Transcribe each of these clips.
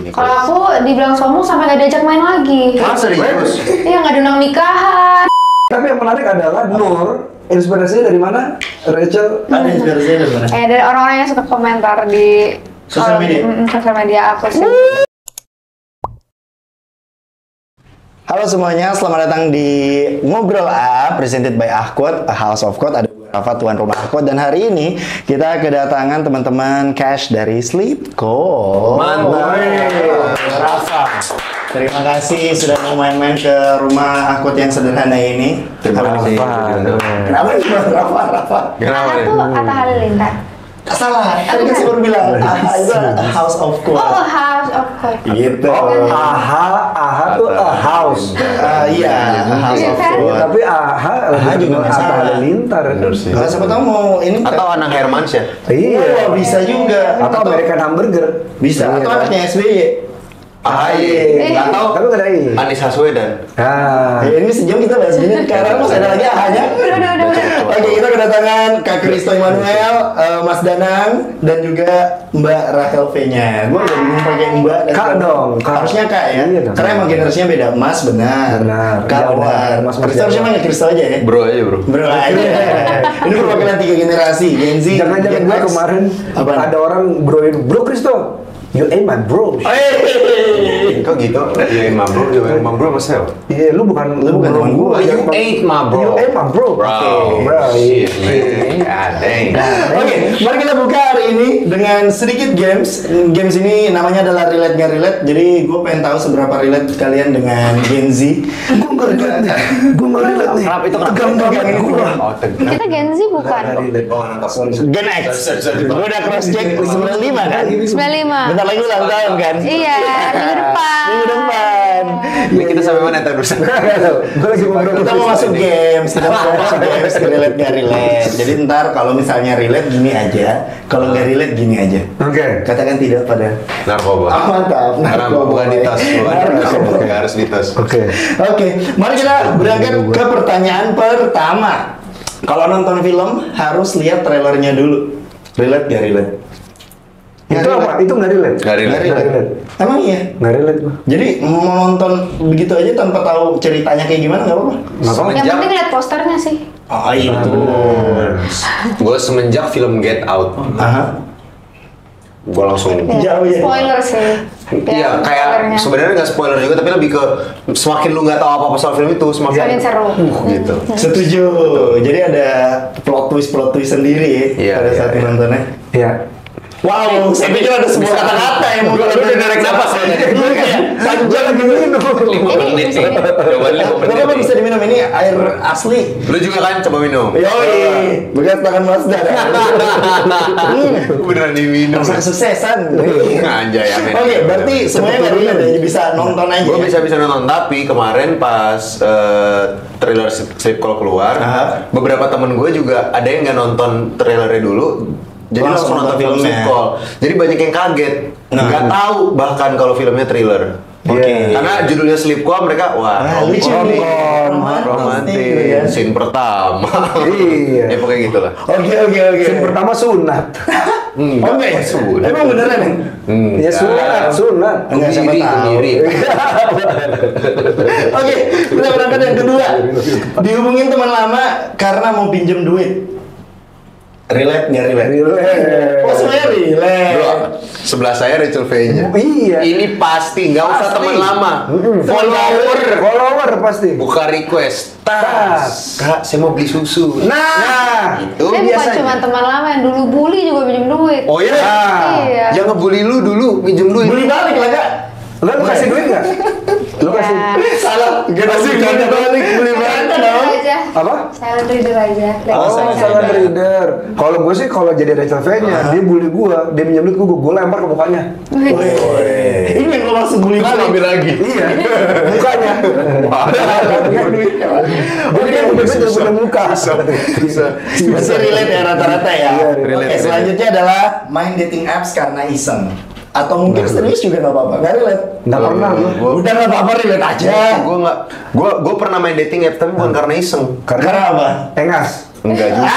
Kalau aku dibilang sombong sampai nggak diajak main lagi. Serius? Iya, nggak diundang nikahan. Tapi yang menarik adalah Nur, inspirasinya dari mana? Rachel? Ada inspirasinya dari mana? Dari orang-orang yang suka komentar di Sosial media? Sosial media aku sih. Halo semuanya, selamat datang di Ngobrol A, presented by Ahquat, A House of Quote. Ada beberapa tuan rumah Ahquat, dan hari ini kita kedatangan teman-teman Cash dari Sleepco. Mantap. Rafa, terima kasih sudah mau main-main ke rumah Ahquat yang sederhana ini. Terima kasih. Kenapa nih Rafa? Kenapa Atta nih? tuh Atta Halilintar. Salah, tadi kan saya baru bilang, AHA itu A House of Oh, Quote. House of Quote. Gitu. AHA tuh a house. Iya, A House of Quote. Tapi AHA juga nggak salah. Atta Halilintar. Nah, siapa tahu mau ini Atau Anang Hermansyah? Iya. Oh, bisa juga. Atau American Hamburger. Bisa. Iya. Atau anaknya SBY. AHY. Atau Tapi nggak ada I. Anies Baswedan? Nah. Ya, ini sejam kita bahas ini karena masih ada lagi AHA-nya. Oke, kita kedatangan Kak Kristo Immanuel, Mas Danang, dan juga Mbak Rachel V-nya. Gue udah bingung pakai Mbak dan Kak dong, Kak. Harusnya Kak ya. Iya dong. Karena emang generasinya beda. Mas benar. Benar. Kak Iya, benar. benar. Mas Kristo harusnya manggil Kristo aja ya. Bro aja bro. Bro aja. Ini perwakilan 3 generasi, Gen Z. Jangan-jangan Gen gue X. kemarin Apaan? ada orang broin, Bro Kristo, you ain't my bro. Kok gitu? Ya emang bro, ya emang bro sama siapa? Iya, lu bukan Lu bukan bro teman gua. gua. You ain't my bro. You ain't my bro. Bro. Shit man. God dang. Oke, mari kita buka hari ini dengan sedikit games. Games ini namanya adalah relate nggak relate. Jadi gue pengen tahu seberapa relate kalian dengan Gen Z. Gue nggak relate nih. Gue nggak relate nih. Kenapa itu kenapa? Tegang banget gue. Oh tegang. Kita Gen Z bukan? Oh nangkap. Gen X. Gue udah cross check 95 kan? 95. Bentar lagi ulang tahun kan? Iya, minggu depan. Minggu depan. Ini kita sampai mana terus? Gue lagi ngobrol. Kita mau masuk games, kita mau masuk games relate nggak relate. Jadi ntar kalau misalnya relate gini aja, kalau nggak relate gini aja. Oke. Katakan tidak pada. Narkoba. Ah, mantap. Karena bukan di tas, bukan harus di tas. Oke. Oke, mari kita berangkat ke pertanyaan pertama. Kalau nonton film harus lihat trailernya dulu. Relate gak relate? Itu apa? Itu nggak relate. Nggak relate. Nggak relate. Emang iya? Nggak relate gue. Jadi mau nonton begitu aja tanpa tahu ceritanya kayak gimana nggak apa-apa? Yang penting lihat posternya sih. Oh itu. Gue semenjak film Get Out, Aha. gue langsung. Jauh ya? Spoiler sih. Iya, kayak spoilernya. sebenarnya nggak spoiler juga, tapi lebih ke semakin lu nggak tahu apa-apa soal film itu, Semakin seru. gitu. Setuju. Jadi ada plot twist sendiri Iya, pada saat iya. nontonnya. Iya. Wow, saya pikir ada sebuah kata-kata yang mau Lu udah narik napas ya? Panjang lagi minum. 5 menit nih. Jawaban 5 menit. Kenapa bisa diminum? Ini air asli. Lu juga kan coba minum. Yoi, bekas tangan Mas Dara. Beneran diminum. Rasa kesuksesan. Anjay, amin. Oke, berarti semuanya nggak relate ya, bisa nonton aja. Gue bisa nonton, tapi kemarin pas trailer Sleepco keluar, Aha. beberapa temen gue juga ada yang nggak nonton trailernya dulu, jadi langsung nonton film Sleepco. Jadi banyak yang kaget, nggak tahu bahkan kalau filmnya thriller. Oke. Karena judulnya Sleepco, mereka wah Lucu nih. romantis, gitu ya. scene pertama. Iya. Ya pokoknya gitulah. Oke. Scene pertama sunat. Oh enggak ya? Sunat. Emang beneran ya? Ya sunat. Enggak, siapa tahu. Kebiri. Oke, kita berangkat yang kedua. Dihubungin teman lama karena mau pinjem duit. Relate nggak relate? Relate. Oh semuanya relate. Bro, sebelah saya Rachel V-nya. Iya. Ini pasti, nggak usah Pasti. teman lama. Follower pasti. Buka request. Tas. Kak, saya mau beli susu. Nah. Itu Tapi bukan biasanya. cuma teman lama yang dulu bully juga pinjam duit. Oh iya? Iya. Yang ngebully lu dulu, minjem duit. Beli balik lah kak. Lu kasih duit nggak? Lu kasih. Salah. Generasi ganda balik beli balik Silent dong. reader aja. Apa? Silent reader aja. Oh, Oh, salah reader. Kalau gue sih kalau jadi Rachel V-nya, dia bully gue, dia minjem duit gue lempar ke mukanya. Ini yang lo langsung beli Terus balik. ambil lagi. Iya, mukanya. Gue dia udah bener muka. Bisa relate ya rata-rata ya. Iya, Oke, selanjutnya adalah main dating apps karena iseng. Atau mungkin serius juga nggak apa-apa, nggak relate. Nggak pernah gue. Udah nggak apa-apa, relate aja. Gue pernah main dating app tapi bukan karena iseng. Karena apa? Engas. Enggak juga.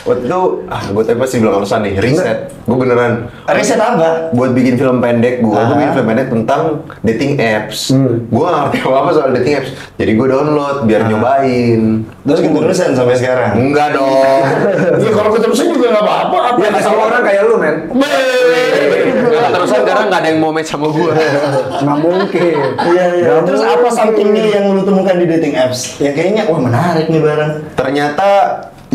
Waktu itu, gue tapi pasti bilang alasan nih, riset. Gue beneran. Riset apa? Buat bikin film pendek gue bikin film pendek tentang dating apps. Gue gak ngerti apa-apa soal dating apps. Jadi gue download biar nyobain. Terus keterusan sampai sekarang? Enggak dong. Ya kalau keterusan juga nggak apa-apa. Ya nggak sama orang kayak lu, men. Nggak terusan karena nggak ada yang mau match sama gue. Nggak mungkin. Iya. Nggak Terus apa mungkin. something new yang lu temukan di dating apps? Yang kayaknya wah menarik nih barang. Ternyata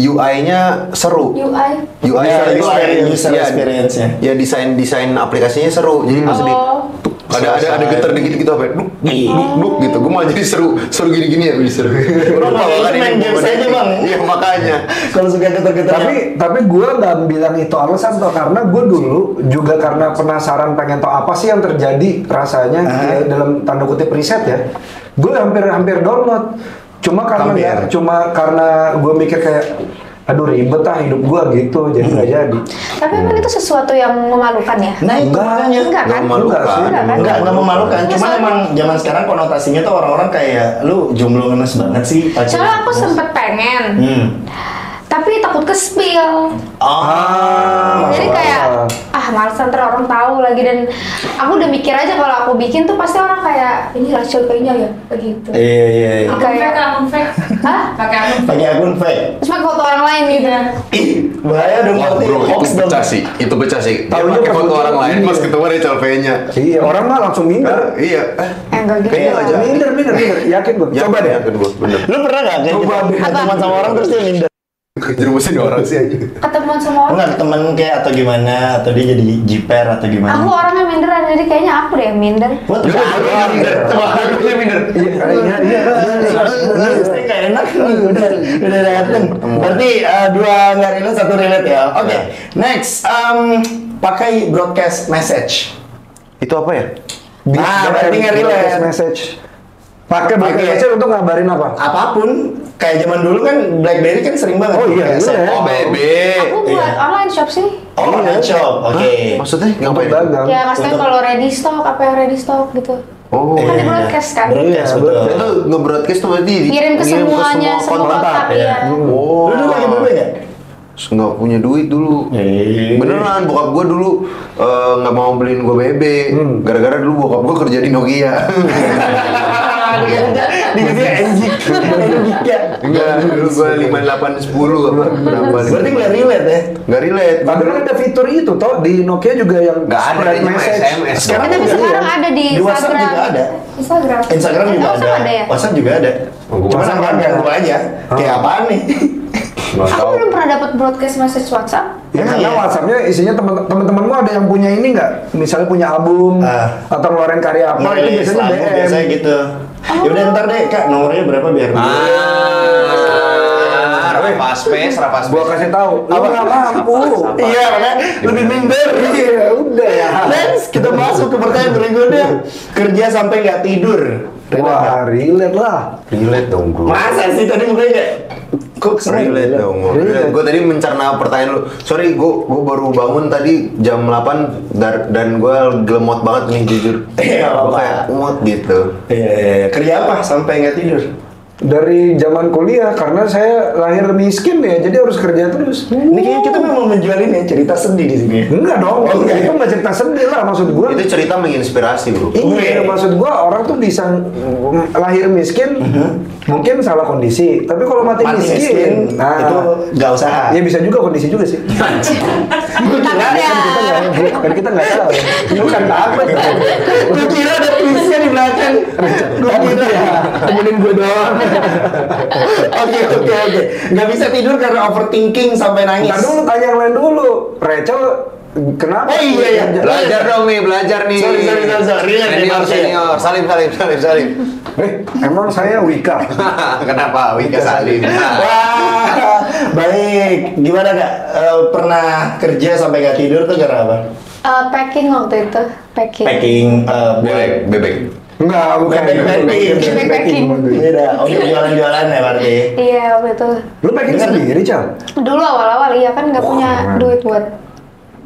UI-nya seru. UI. UI Ya, user ya, experience-nya. Ya desain aplikasinya seru. Jadi pas di ada getar dikit gitu apa? Duk gitu. Gue malah jadi seru gini-gini ya lebih seru. Bro, itu main games aja, Bang. Iya makanya. Kalau suka getar-getar. Tapi gue nggak bilang itu alasan toh, karena gue dulu juga karena penasaran pengen tahu apa sih yang terjadi rasanya ya, dalam tanda kutip riset ya. Gue hampir download. Cuma karena gue mikir kayak aduh ribet hidup gue gitu, jadi nggak jadi. Tapi emang itu sesuatu yang memalukan ya? Nah itu makanya. Enggak kan? Memalukan. Enggak kan? Enggak memalukan, Ya, cuma soalnya- emang zaman sekarang konotasinya tuh orang-orang kayak lu jomblo ngenes banget sih pacaran. Soalnya aku sempet pengen, tapi takut ke-spill. Jadi kayak males ntar orang tahu lagi, dan aku udah mikir aja kalau aku bikin tuh pasti orang kayak ini Rachel kayaknya ya begitu. Iya. Akun fake. Hah? Pakai akun fake. Terus pakai foto orang lain gitu. Ih, bahaya dong berarti Bro, hoax itu dong. pecah sih. Itu pecah sih. Dia Tahunya pakai pas foto orang lain iya. pas ketemu Rachel V-nya. Iya, orang mah langsung minder. Iya. Enggak gitu. Kayaknya aja. Minder, yakin gue. Coba deh. Kedua, bener. Lu pernah gak kayak Coba gitu? deh. Teman sama orang terus dia minder? Jerumusin orang sih aja. Ketemuan sama orang. Enggak temen kayak atau gimana? Atau dia jadi jiper atau gimana? Aku orangnya minderan, jadi kayaknya aku deh yang minder. What the fuck? Dia minder. Iya. Pasti nggak enak nih, udah dateng. Berarti dua nggak relate, satu relate ya. Oke, next, pakai broadcast message. Itu apa ya? Berarti nggak relate. Message. Pakai message untuk ngabarin apa? Apapun, kayak zaman dulu kan BlackBerry kan sering banget. Oh, iya, Kayak iya. Oh, bebe. Aku buat online shop sih. Oh, online shop, oke. Maksudnya ngapain? Dagang. Ya maksudnya Untuk- kalau ready stock, apa yang ready stock gitu. Oh. Kan di broadcast kan. Broadcast, Iya, betul. Itu nge-broadcast tuh berarti Ngirim ke semuanya, semua semua kontak. kontak ya. Oh. Lu dulu lagi berdua nggak? Nggak punya duit dulu. Beneran, bokap gue dulu nggak mau beliin gue BB. Gara-gara dulu bokap gue kerja di Nokia. Dikasih NG ya. Enggak, dulu gue 5810 apa berapa. Berarti nggak relate ya? Nggak relate. Padahal ada fitur itu toh di Nokia juga yang Nggak ada, spread ini mah message. SMS. Sekarang Tapi udah sekarang ada di Di WhatsApp Instagram. juga ada. Instagram juga WhatsApp ada ya? WhatsApp juga ada. Oh, Cuma WhatsApp namanya ada. ganggu aja. Kayak apaan nih? Nggak Aku tahu. belum pernah dapat broadcast message WhatsApp. Ya, Emang karena iya? WhatsAppnya isinya teman-temanmu ada yang punya ini nggak? Misalnya punya album atau ngeluarin karya apa? Itu Nulis biasanya lagu DM. biasanya gitu. Yaudah ntar deh kak nomornya berapa biar Rapas space. Gua kasih tahu, lu nggak mampu. Iya makanya lebih minder. Iya, udah ya. Next kita masuk ke pertanyaan berikutnya. Kerja sampai nggak tidur. Wah, relate lah. Relate dong gue. Masa sih tadi mukanya kayak kok kesel? Relate dong. Relate. Gue tadi mencerna pertanyaan lu. Sorry, gue baru bangun tadi jam 8 dan gue lemot banget nih jujur. Iya, Gue apa? kayak lemot gitu. Iya. Kerja apa sampai nggak tidur? Dari zaman kuliah, karena saya lahir miskin ya, jadi harus kerja terus. Ini kayaknya kita memang menjual ini ya, cerita sedih di sini. Enggak dong, itu nggak cerita sedih lah maksud gua. Itu cerita menginspirasi bro. Iya, maksud gua orang tuh bisa lahir miskin, mungkin salah kondisi. Tapi kalau mati miskin, itu nggak usaha. ya bisa juga kondisi juga sih. Takut ya. Kan kita nggak tahu. Bukan takut. Gue kira ada tulisnya di belakang. Gue kira Temenin gue doang. Oke. Nggak bisa tidur karena overthinking sampai nangis. Ntar dulu tanya yang lain dulu. Rachel, kenapa? Oh iya. Belajar dong nih, belajar nih. Sorry. Relate, Senior. Salim. Emang saya Wika. Kenapa? Wika Salim. Wah, baik. Gimana kak? Pernah kerja sampai nggak tidur tuh karena apa? Packing waktu itu. Packing Bebek. Enggak, bukan. Packing. Beda. Oh, jualan-jualan ya berarti. Iya waktu itu. Lu packing sendiri, Cal? Dulu awal-awal iya kan nggak punya duit buat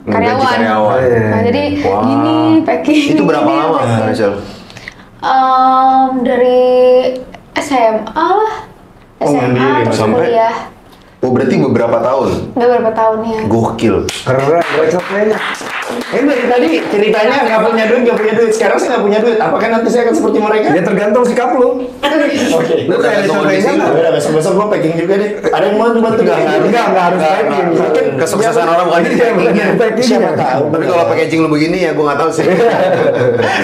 Gaji karyawan. karyawan. Nah, jadi Wah. gini packing. Itu berapa gini, lama, packing. Rachel? Dari SMA lah. SMA terus Sampai- kuliah. Oh berarti beberapa tahun? Beberapa tahun ya. Gokil. Keren, rekrutmennya. Ini dari tadi ceritanya nggak punya duit. Sekarang saya nggak punya duit. Apakah nanti saya akan seperti mereka? Ya tergantung sikap lu. Oke. Lu kayak Tergantung rekrutmennya kondisi lu. nggak? Udah besok-besok gua packing juga deh. Ada yang mau bantu Enggak harus packing. Mungkin kesuksesan orang bukan Iya, bukan packing. Siapa tahu. Tapi kalau packaging lu begini ya gue nggak tahu sih.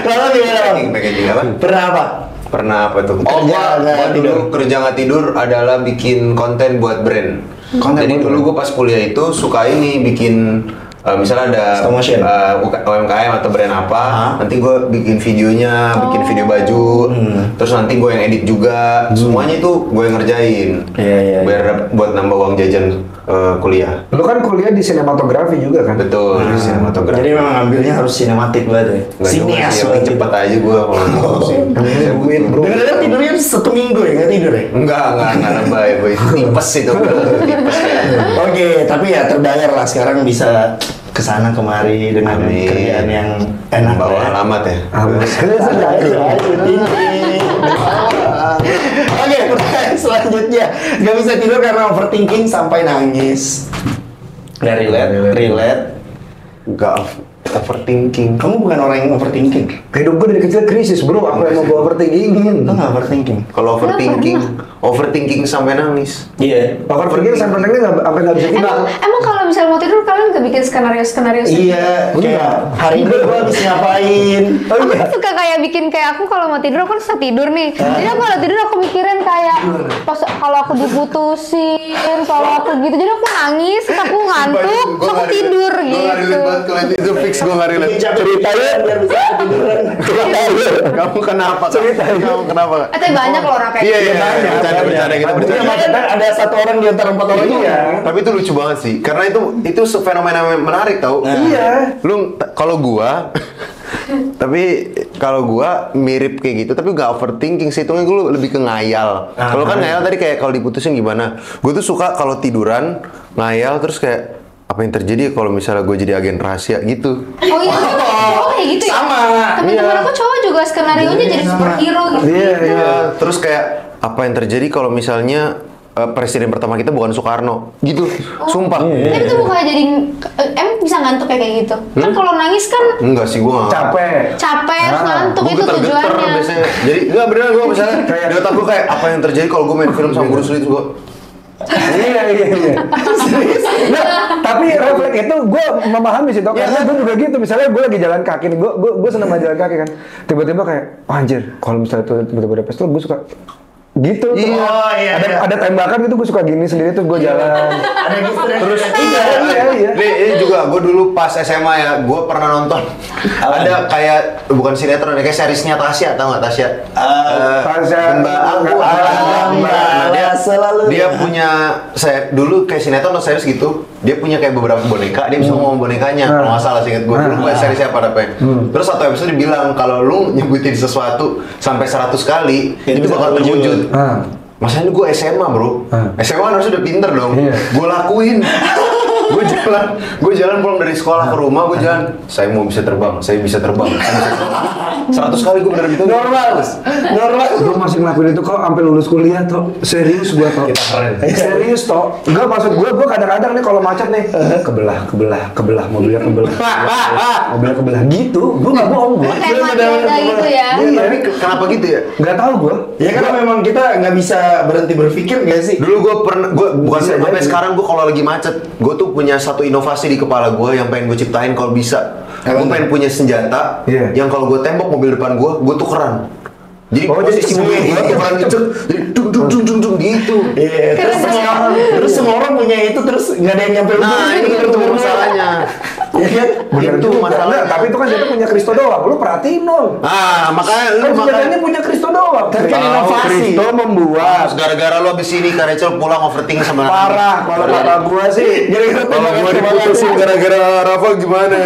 Kalau gimana? Packaging apa? Pernah apa? Pernah apa tuh? Kerja nggak tidur. Kerja nggak tidur adalah bikin konten buat brand. Konten Jadi buat dulu gue pas kuliah itu suka ini bikin misalnya ada Stop motion. UMKM atau brand apa, nanti gue bikin videonya, bikin video baju, terus nanti gue yang edit juga, semuanya itu gue yang ngerjain. Iya. Biar buat nambah uang jajan kuliah. Lu kan kuliah di sinematografi juga kan? Betul, sinematografi. Jadi memang ambilnya harus sinematik banget ya. Nggak juga Sinias sih, yang banget. cepet aja gue kalau ngurusin. Saya Duit, bro. Dengar-dengar tidurnya 1 minggu ya, nggak tidur ya? Enggak lebay, boy. Tipes itu, tipes kayaknya. Oke, tapi ya terbayar lah sekarang bisa kesana kemari dengan Amin. kerjaan yang enak Bawa ya. alamat ya. Amin. Oke, pertanyaan selanjutnya. Gak bisa tidur karena overthinking sampai nangis. Gak relate. Enggak overthinking. Kamu bukan orang yang overthinking. Hidup gue dari kecil krisis bro, apa yang mau gue overthinkingin? Lo gak overthinking? Kalau overthinking sampai nangis. Iya. Overthinking sampai nangis sampai nggak bisa tidur. Emang kalau misalnya mau tidur kalian nggak bikin skenario Iya, kayak hari ini gue habis ngapain. Aku tuh suka kayak bikin kayak aku kalau mau tidur aku bisa tidur nih. Jadi aku kalau tidur aku mikirin kayak pas kalau aku diputusin, kalau aku gitu. Jadi aku nangis, terus aku ngantuk, terus aku tidur gitu. Itu fix gue nggak relate. Ceritanya biar bisa ketiduran. Kamu kenapa? Kamu kenapa? Tapi banyak loh orang kayak Iya, gitu. bercanda kita Iya, bercanda. maksudnya ada 1 orang di antara 4 orang itu. Iya. Tapi itu lucu banget sih, karena itu fenomena menarik tau. Iya. Lu kalau gua kalau gua mirip kayak gitu, tapi gak overthinking sih, hitungnya gua lebih ke ngayal. Kalau kan ngayal tadi kayak kalau diputusin gimana, gua tuh suka kalau tiduran ngayal terus kayak apa yang terjadi kalau misalnya gue jadi agen rahasia gitu. Oh iya, cowok kayak gitu ya? Sama. Temen-temen aku cowok juga skenario-nya jadi superhero gitu. Iya. Terus kayak apa yang terjadi kalau misalnya presiden pertama kita bukan Soekarno gitu. Sumpah. Tapi itu bukan jadi, emang bisa ngantuk kayak gitu? Kan kalau nangis kan Enggak sih, gua nggak. capek, terus ngantuk Gue itu geter-geter tujuannya. biasanya. Jadi enggak beneran gue misalnya di otak gue kayak apa yang terjadi kalau gue main film sama Bruce Lee itu gue. Iya. Nah, tapi refleks itu gue memahami sih, karena gue juga gitu. Misalnya gue lagi jalan kaki nih, gue seneng banget jalan kaki kan. Tiba-tiba kayak, oh, anjir, kalau misalnya itu tiba-tiba ada pistol, gue suka gitu. Iya. Ada tembakan gitu, gue suka gini sendiri tuh, gue jalan. Ada gitu deh. Terus Iya. ini juga gue dulu pas SMA ya, gue pernah nonton ada kayak bukan sinetron ya, kayak seriesnya Tasya, tau nggak Tasya? Tasya. Mbak aku Mbak, selalu. dia punya saya dulu kayak sinetron atau series gitu, dia punya kayak beberapa boneka, dia bisa ngomong bonekanya kalau nggak salah, seinget gue dulu kayak series apa terus satu episode dibilang kalau lu nyebutin sesuatu sampai 100 kali itu bakal terwujud. Masalahnya gue SMA bro, SMA kan harusnya udah pinter dong. Iya. Gue lakuin, gue jalan pulang dari sekolah ke rumah, gue jalan. Saya mau bisa terbang, saya bisa terbang. 100 kali gue bener gitu. Normal. Gue masih ngelakuin itu kok sampai lulus kuliah toh. Serius gue toh. Kita keren. Serius toh. Enggak, maksud gue kadang-kadang nih kalau macet nih kebelah mobilnya kebelah gitu. Gue nggak bohong gue. Kayak magenta gitu ya. Iya. Tapi kenapa gitu ya? Nggak tahu gue. Ya karena memang kita nggak bisa berhenti berpikir nggak sih? Dulu gue pernah, gue bukan Bisa sampai jadi. sekarang gue kalau lagi macet, gue tuh punya satu inovasi di kepala gue yang pengen gue ciptain kalau bisa. Gue pengen punya senjata Iya. yang kalau gue tembak mobil depan gue tukeran. Jadi Oh, posisi jadi mobil gue sembunyi. tukeran gitu, jadi dung gitu. Iya. Terus semua orang punya itu terus nggak ada yang nyampe Nah ini itu masalahnya. Iya kan? Bener Itu juga. masalahnya. Nah, tapi itu kan dia punya Kristo doang. Lu perhatiin dong. Ah makanya Kan senjatanya punya Kristo doang. Tapi kan Tahu, inovasi. Kristo membuat. gara-gara lo abis ini Kak Rachel pulang overthinking sama Parah. Kalau kata gua sih. Kalau gue diputusin gara-gara Rafa gimana?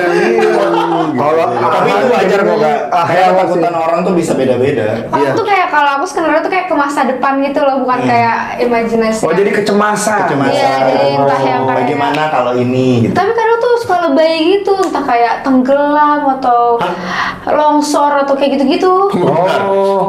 Kalau Tapi itu wajar kok kak. Kayak ketakutan orang tuh bisa beda-beda. Aku tuh kayak kalau aku skenario tuh kayak ke masa depan gitu loh, bukan kayak imajinasi. Oh jadi kecemasan. Iya, jadi entah yang kayak. Bagaimana kalau ini? Gitu. Tapi kadang tuh suka lebay gitu, entah kayak tenggelam atau longsor atau kayak gitu-gitu.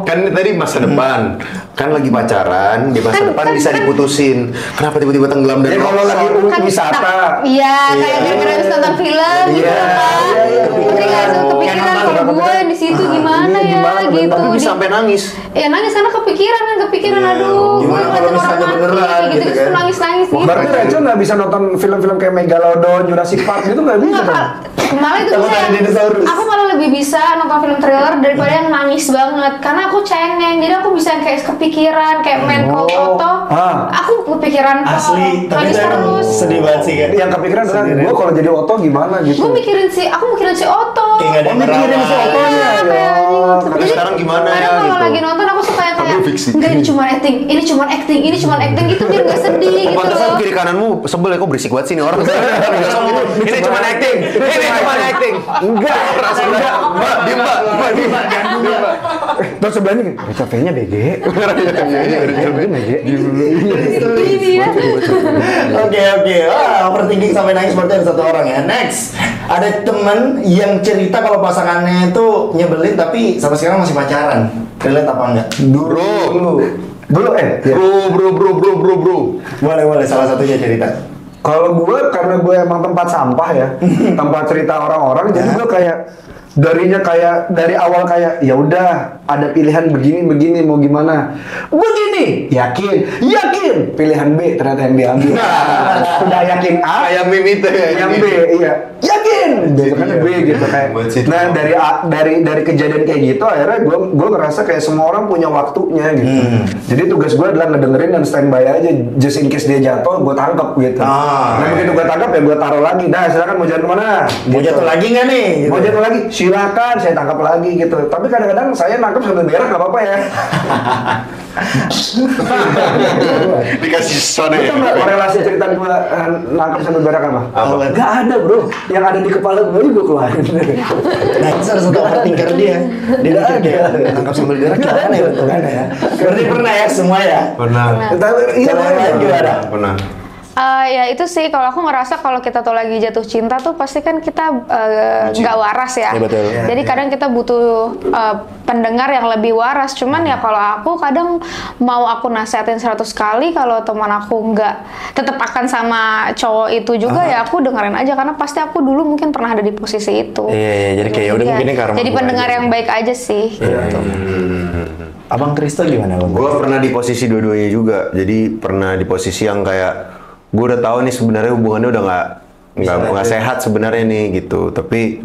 Kan tadi masa depan, kan lagi pacaran, di masa depan bisa diputusin. Kenapa tiba-tiba tenggelam dan kalau lagi wisata. Iya, kayak gara-gara habis nonton film gitu kan. Tapi nggak kepikiran kalau gue di situ gimana ya gitu. Tapi bisa sampai nangis. Ya nangis karena kepikiran aduh. Gimana kalau misalnya beneran gitu kan? Nangis gitu. Berarti Rachel nggak bisa nonton film-film kayak Megalodon, Jurassic Park gitu nggak bisa kan? Malah itu bisa aku malah lebih bisa nonton film thriller daripada yang nangis banget karena aku cengeng, jadi aku bisa kayak kepikiran kayak main Cold Auto, aku kepikiran asli, tapi nangis terus. Sedih banget sih kan. Yang kepikiran adalah gue kalau jadi Otto gimana gitu. Aku mikirin si Otto. Kayak nggak ada mikirin si Ottonya. Tapi sekarang gimana ya kalau gitu. lagi nonton aku suka yang kayak enggak ini cuma acting gitu biar nggak sedih gitu. Pantesan kiri kananmu sebel ya, kok berisik banget sih nih orang. Ini cuma acting. Enggak, Mbak, Terus sebelahnya gini, Rachel V-nya BG. Oke. Overthinking sampai nangis berarti ada satu orang ya. Next, ada temen yang cerita kalau pasangannya itu nyebelin tapi sampai sekarang masih pacaran. Relate apa enggak? Dulu. Bro. Boleh salah satunya cerita. Kalau gue, karena gue emang tempat sampah ya, tempat cerita orang-orang, jadi gue kayak dari awal kayak ya udah ada pilihan begini mau gimana, begini yakin pilihan B ternyata yang diambil. Udah yakin A, Kayak meme itu ya. yang B iya yakin kan B gitu kayak. Nah dari kejadian kayak gitu akhirnya gue ngerasa kayak semua orang punya waktunya gitu. Jadi tugas gue adalah ngedengerin dan standby aja, just in case dia jatuh gue tangkap gitu. Nah begitu gue tangkap ya gue taruh lagi. Nah silakan mau jalan kemana? Mau jatuh lagi nggak nih? Mau jatuh lagi? Silakan, saya tangkap lagi gitu. Tapi kadang-kadang saya nangkap sambil berak nggak apa-apa ya. Dikasih sound Itu nggak korelasi cerita gue nangkap sambil berak apa? Nggak ada bro. Yang ada di kepala gue juga keluarin. Nah itu salah satu overthinker dia. Dia mikir kayak tangkap sambil berak gimana ya? Berarti pernah ya semua ya? Pernah. Iya gimana? Pernah. Ya itu sih kalau aku ngerasa kalau kita tuh lagi jatuh cinta tuh pasti kan kita nggak waras ya. Ya, betul. Jadi kadang kita butuh pendengar yang lebih waras. Cuman ya kalau aku kadang mau aku nasihatin 100 kali, kalau teman aku nggak tetap akan sama cowok itu juga ya aku dengerin aja karena pasti aku dulu mungkin pernah ada di posisi itu. Iya, jadi kayak udah mungkin ini karma. Jadi pendengar yang baik aja sih. Gitu. Abang Kristo gimana bang? Gue pernah di posisi dua-duanya juga. Jadi pernah di posisi yang kayak gue udah tahu nih sebenarnya hubungannya udah nggak sehat sebenarnya nih gitu. Tapi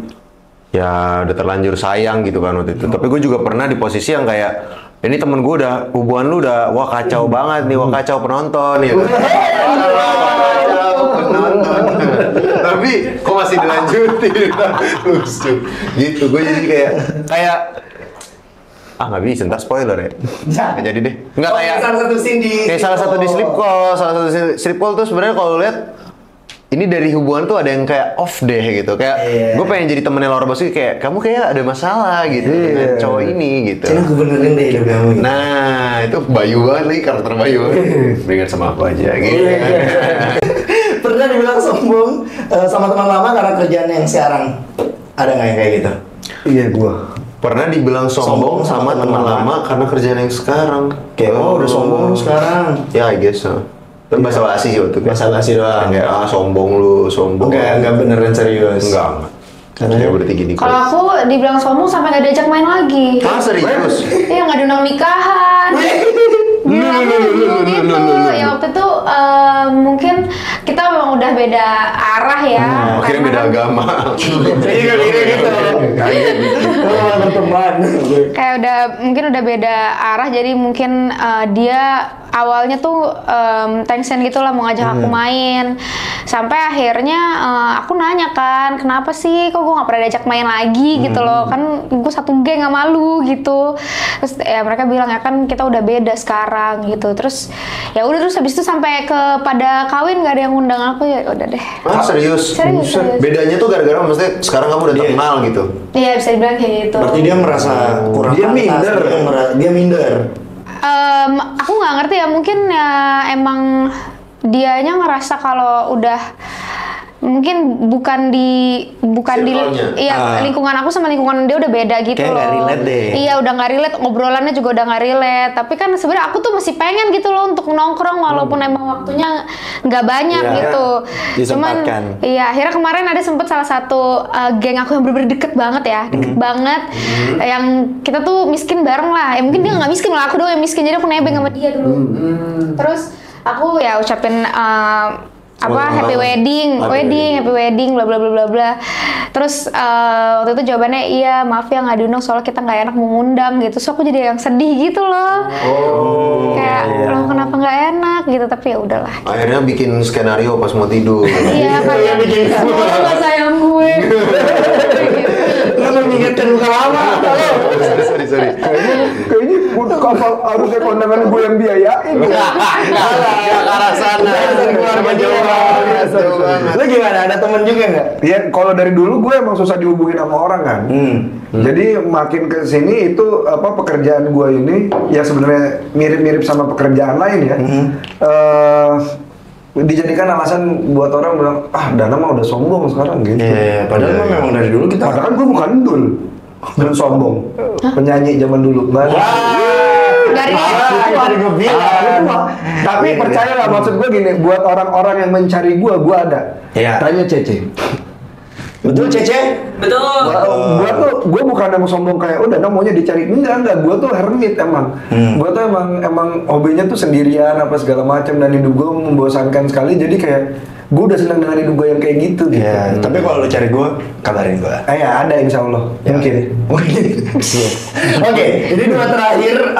ya udah terlanjur sayang gitu kan waktu itu. Tapi gue juga pernah di posisi yang kayak ini temen gue udah hubungan lu udah wah kacau banget nih, wah kacau penonton ya. Kacau penonton. Tapi kok masih dilanjutin? Lucu. Gitu gue jadi kayak nggak bisa, ntar spoiler ya. Nggak jadi deh. Nggak kayak salah satu scene di salah satu di Sleep Call. Salah satu Sleep Call tuh sebenarnya kalau lihat ini dari hubungan tuh ada yang kayak off deh gitu. Kayak gue pengen jadi temennya Laura Basuki, kayak kamu kayak ada masalah gitu dengan cowok ini gitu. Cina gue benerin deh hidup kamu gitu. Nah itu Bayu banget lagi, karakter Bayu. Beringat sama aku aja gitu. Pernah dibilang sombong sama teman lama karena kerjaan yang sekarang? Ada nggak yang kayak gitu? Iya gue. Pernah dibilang sombong sama teman lama karena kerjaan yang sekarang. Kayak udah sombong lu sekarang. Ya I guess so. Itu bahasa basi sih waktu itu. Bahasa basi doang. Kayak sombong lu, sombong. Enggak beneran serius. Enggak. Ya berarti gini. Kalau aku dibilang sombong sampai nggak diajak main lagi. Serius? Iya nggak diundang nikahan. Gila aku bingung gitu. Ya waktu itu mungkin kita memang udah beda arah ya. Akhirnya beda agama. Iya gitu. Teman. Kayak mungkin udah beda arah, jadi mungkin dia awalnya tuh tension gitu lah mau ngajak aku main. Sampai akhirnya aku nanya kan, kenapa sih kok gue gak pernah diajak main lagi gitu loh. Kan gue satu geng sama lu gitu. Terus ya mereka bilang ya kan kita udah beda sekarang gitu. Terus ya udah, terus habis itu sampai pada kawin gak ada yang undang aku, ya udah deh. Serius? Serius. Bedanya tuh gara-gara maksudnya sekarang kamu udah terkenal gitu? Iya bisa dibilang kayak gitu. Berarti dia merasa kurang Dia pantas, minder. Dia minder. Aku nggak ngerti ya, mungkin ya emang dianya ngerasa kalau udah mungkin bukan di lingkungan aku sama lingkungan dia udah beda gitu kayak loh. Nggak relate deh. Iya udah nggak relate, ngobrolannya juga udah nggak relate. Tapi kan sebenarnya aku tuh masih pengen gitu loh untuk nongkrong walaupun emang waktunya nggak banyak gitu. Disempatkan. Cuman iya akhirnya kemarin ada sempet salah satu geng aku yang bener-bener deket banget ya, deket banget. Yang kita tuh miskin bareng lah. Ya mungkin dia nggak miskin malah aku doang yang miskin, jadi aku nebeng sama dia dulu. Terus aku ya ucapin happy wedding, happy wedding, bla bla bla bla bla. Terus waktu itu jawabannya iya, maaf ya nggak diundang soalnya kita nggak enak mengundang gitu. So aku jadi yang sedih gitu loh. Kayak loh kenapa nggak enak gitu, tapi ya udahlah. Akhirnya bikin skenario pas mau tidur. Iya kayak semoga nggak sayang gue. Lu mengingatkan luka lama. Sorry. Kayaknya udah kapal harusnya kondangan gue yang biayain. Nggak ke arah sana. Keluarga jauh banget. Lu gimana? Ada temen juga nggak? Ya kalau dari dulu gue emang susah dihubungin sama orang kan. Jadi makin ke sini itu pekerjaan gue ini ya sebenarnya mirip-mirip sama pekerjaan lain ya. Dijadikan alasan buat orang bilang Dana mah udah sombong sekarang gitu. Padahal memang dari dulu kita. Padahal gue bukan dul dan sombong. Penyanyi zaman dulu. Dari gue bilang. Tapi percayalah maksud gue gini, buat orang-orang yang mencari gue ada. Iya. Tanya Cece. Betul Cece? Betul. Gue bukan yang sombong kayak Dana maunya dicari, enggak, gue tuh hermit emang. Gue tuh emang hobinya tuh sendirian apa segala macam, dan hidup gue membosankan sekali, jadi kayak gue udah senang dengan hidup gue yang kayak gitu. Iya. Tapi kalau lu cari gue, kabarin gue. Ya ada insya Allah. Mungkin. Oke, ini dua terakhir.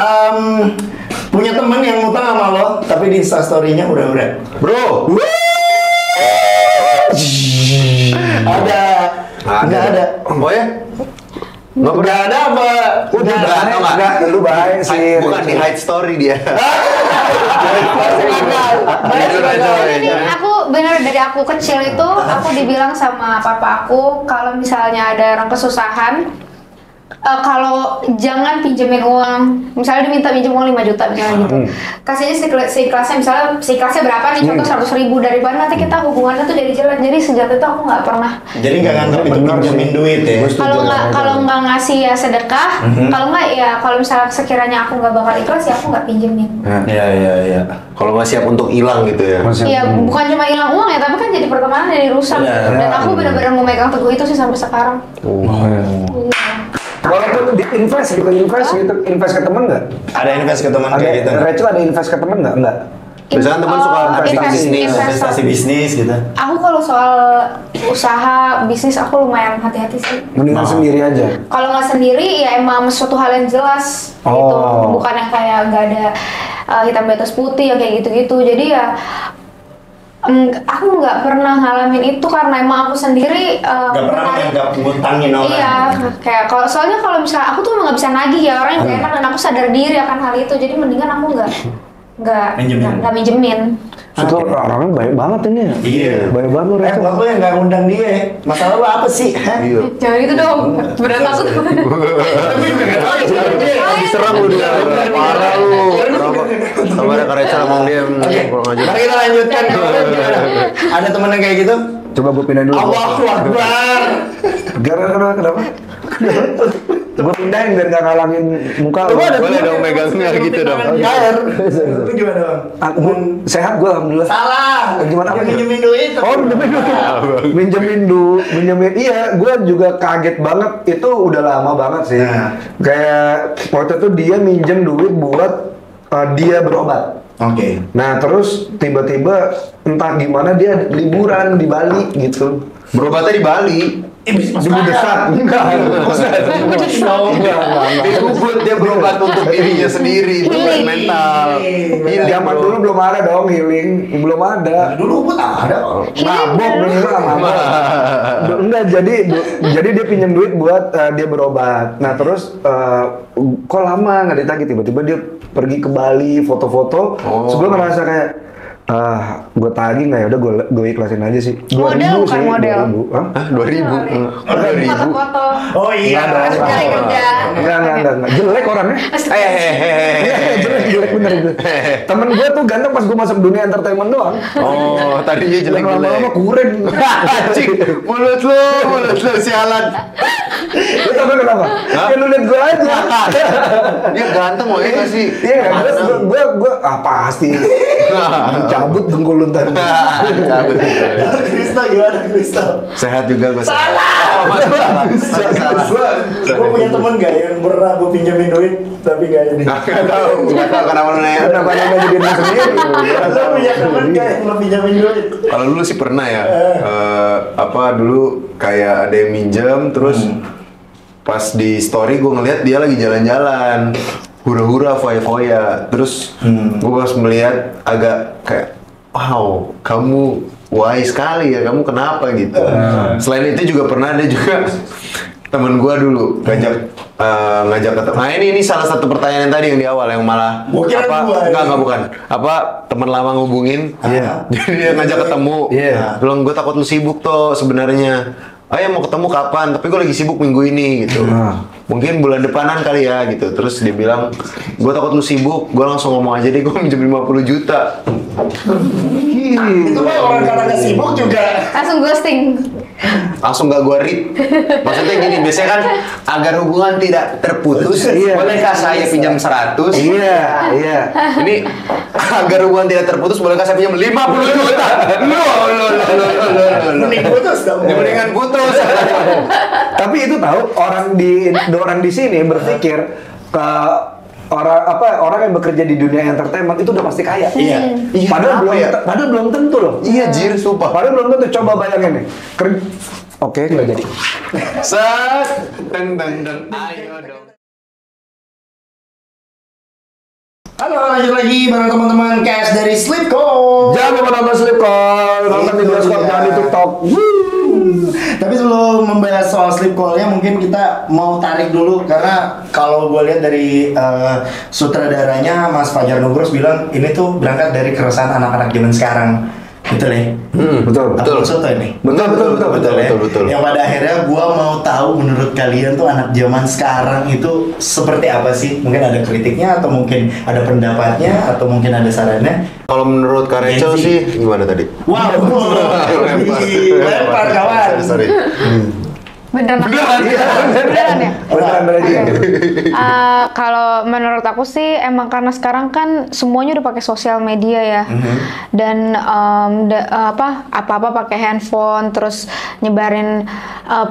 Punya temen yang ngutang sama lo, tapi di Instastory-nya udah. Bro. Ada. Nggak ada. Oh ya? Nggak ada apa? Udah enggak, lu baik sih. Bukan di hide story dia. Aku bener dari aku kecil itu aku dibilang sama papa aku kalau misalnya ada orang kesusahan, kalau jangan pinjemin uang, misalnya diminta pinjem uang 5 juta misalnya gitu, kasih aja seikhlasnya, misalnya seikhlasnya berapa nih, contoh 100.000, daripada nanti kita hubungannya tuh jadi jelek. Jadi sejak itu aku nggak pernah. Jadi nggak nganggap itu pinjemin duit ya? Kalau nggak ngasih ya sedekah, kalau nggak ya kalau misalnya sekiranya aku nggak bakal ikhlas ya aku nggak pinjemin. Iya. Kalau nggak siap untuk hilang gitu ya. Iya, bukan cuma hilang uang ya, tapi kan jadi pertemanan jadi rusak. Dan aku benar-benar memegang teguh itu sih sampai sekarang. Walaupun invest ke temen nggak? Ada invest ke teman kayak gitu? Rachel ada invest ke temen nggak? Enggak. Biasanya teman suka investasi bisnis gitu. Aku kalau soal usaha bisnis aku lumayan hati-hati sih. Mendingan sendiri aja. Kalau nggak sendiri ya emang suatu hal yang jelas gitu, bukan yang kayak nggak ada hitam di atas putih ya kayak gitu-gitu. Jadi ya aku nggak pernah ngalamin itu karena emang aku sendiri nggak pernah ngutangin orang. Iya, kayak soalnya kalau misalnya aku tuh emang nggak bisa nagih ya, orang yang gak enak, dan aku sadar diri akan hal itu. Jadi mendingan aku nggak minjemin. Itu orangnya baik banget ini ya. Iya. Baik banget lu Rachel. Waktu yang nggak ngundang dia, masalah lu apa sih? Iya. Jangan gitu dong, berat aku tuh. Diserang lu dia. Parah lu. Sama ada Rachel emang dia kurang aja. Mari kita lanjutkan. Ada temen yang kayak gitu? Coba gue pindahin dulu. Allahu Akbar. Kenapa? Gue pindahin biar gak ngalangin muka lu. Boleh dong megangnya gitu dong. Air. Itu gimana bang? Sehat gue alhamdulillah. Salah. Gimana? Minjemin duit. Minjemin duit. Iya, gue juga kaget banget. Itu udah lama banget sih. Kayak waktu itu dia minjem duit buat dia berobat. Oke. Nah terus tiba-tiba entah gimana dia liburan di Bali gitu. Berobatnya di Bali. Di Budesat. Enggak. Dia berobat untuk dirinya sendiri, bukan mental. Zaman dulu belum ada dong healing, belum ada. Dulu pun ada. Mabok dulu mabok. Enggak, jadi dia pinjam duit buat dia berobat. Nah terus kok lama nggak ditagih, tiba-tiba dia pergi ke Bali foto-foto. Terus gue ngerasa kayak gue tagih nggak ya, udah gue ikhlasin aja sih. 2.000 sih. Model. 2.000. Foto-foto. Oh iya. Kerja. Enggak. enggak. Jelek orangnya. Jelek bener itu. Temen gue tuh ganteng pas gue masuk dunia entertainment doang. Oh, tadinya jelek. Lama-lama kuren. Anjing, mulut lu sialan. Lu tau kenapa? Ya lu liat gue aja. Dia ganteng loh, ya nggak sih? Iya, terus gue pasti cabut dengkul lu ntar. Cabut. Kristal gimana Kristal? Sehat juga gue. Salah. Gue punya temen gak yang pernah gue pinjamin duit tapi gak ini. Nggak tahu kenapa lu nanya. Kenapa lu nggak jadi diri sendiri? Lo punya temen gak yang lo pinjamin duit? Kalau dulu sih pernah ya. Dulu kayak ada yang minjem terus pas di story gue ngeliat dia lagi jalan-jalan. Hura-hura, foya-foya. Terus gue pas melihat agak kayak, wow, kamu wise sekali ya, kamu kenapa gitu. Selain itu juga pernah ada juga temen gue dulu ngajak ketemu. Nah ini salah satu pertanyaan yang tadi yang di awal yang malah enggak bukan. Teman lama ngubungin. Jadi dia ngajak ketemu. Bilang gue takut lu sibuk tuh sebenarnya. Ayo mau ketemu kapan? Tapi gue lagi sibuk minggu ini gitu. Mungkin bulan depanan kali ya gitu. Terus dia bilang, gue takut lu sibuk. Gue langsung ngomong aja deh, gue minjem 50 juta. Itu mah orang karena gak sibuk juga. Langsung ghosting. Langsung gak gue read. Maksudnya gini, biasanya kan agar hubungan tidak terputus, bolehkah saya pinjam 100? Iya. Ini agar hubungan tidak terputus, bolehkah saya pinjam 50 juta? Mending putus dong. Mendingan putus. Tapi itu tahu orang di sini berpikir ke orang yang bekerja di dunia entertainment itu udah pasti kaya. Iya. Padahal belum tentu loh. Iya, jir, sumpah. Padahal belum tentu. Coba bayangin nih. Oke, nggak jadi. Deng. Ayo dong. Halo, lanjut lagi bareng teman-teman Cash dari Sleep Call. Jangan lupa nonton Sleep Call, nonton di bioskop, jangan di TikTok. Tapi sebelum membahas soal Sleep Call-nya mungkin kita mau tarik dulu karena kalau gue lihat dari sutradaranya Mas Fajar Nugros bilang ini tuh berangkat dari keresahan anak-anak zaman sekarang. Betul ya? Betul. Soto ini. Betul. Yang pada akhirnya gua mau tahu menurut kalian tuh anak zaman sekarang itu seperti apa sih? Mungkin ada kritiknya atau mungkin ada pendapatnya atau mungkin ada sarannya. Kalau menurut Kak Rachel sih gimana tadi? Wow, lempar kawan. Sorry. Beneran ya? Kalau menurut aku sih emang karena sekarang kan semuanya udah pakai sosial media ya, dan apa-apa pakai handphone, terus nyebarin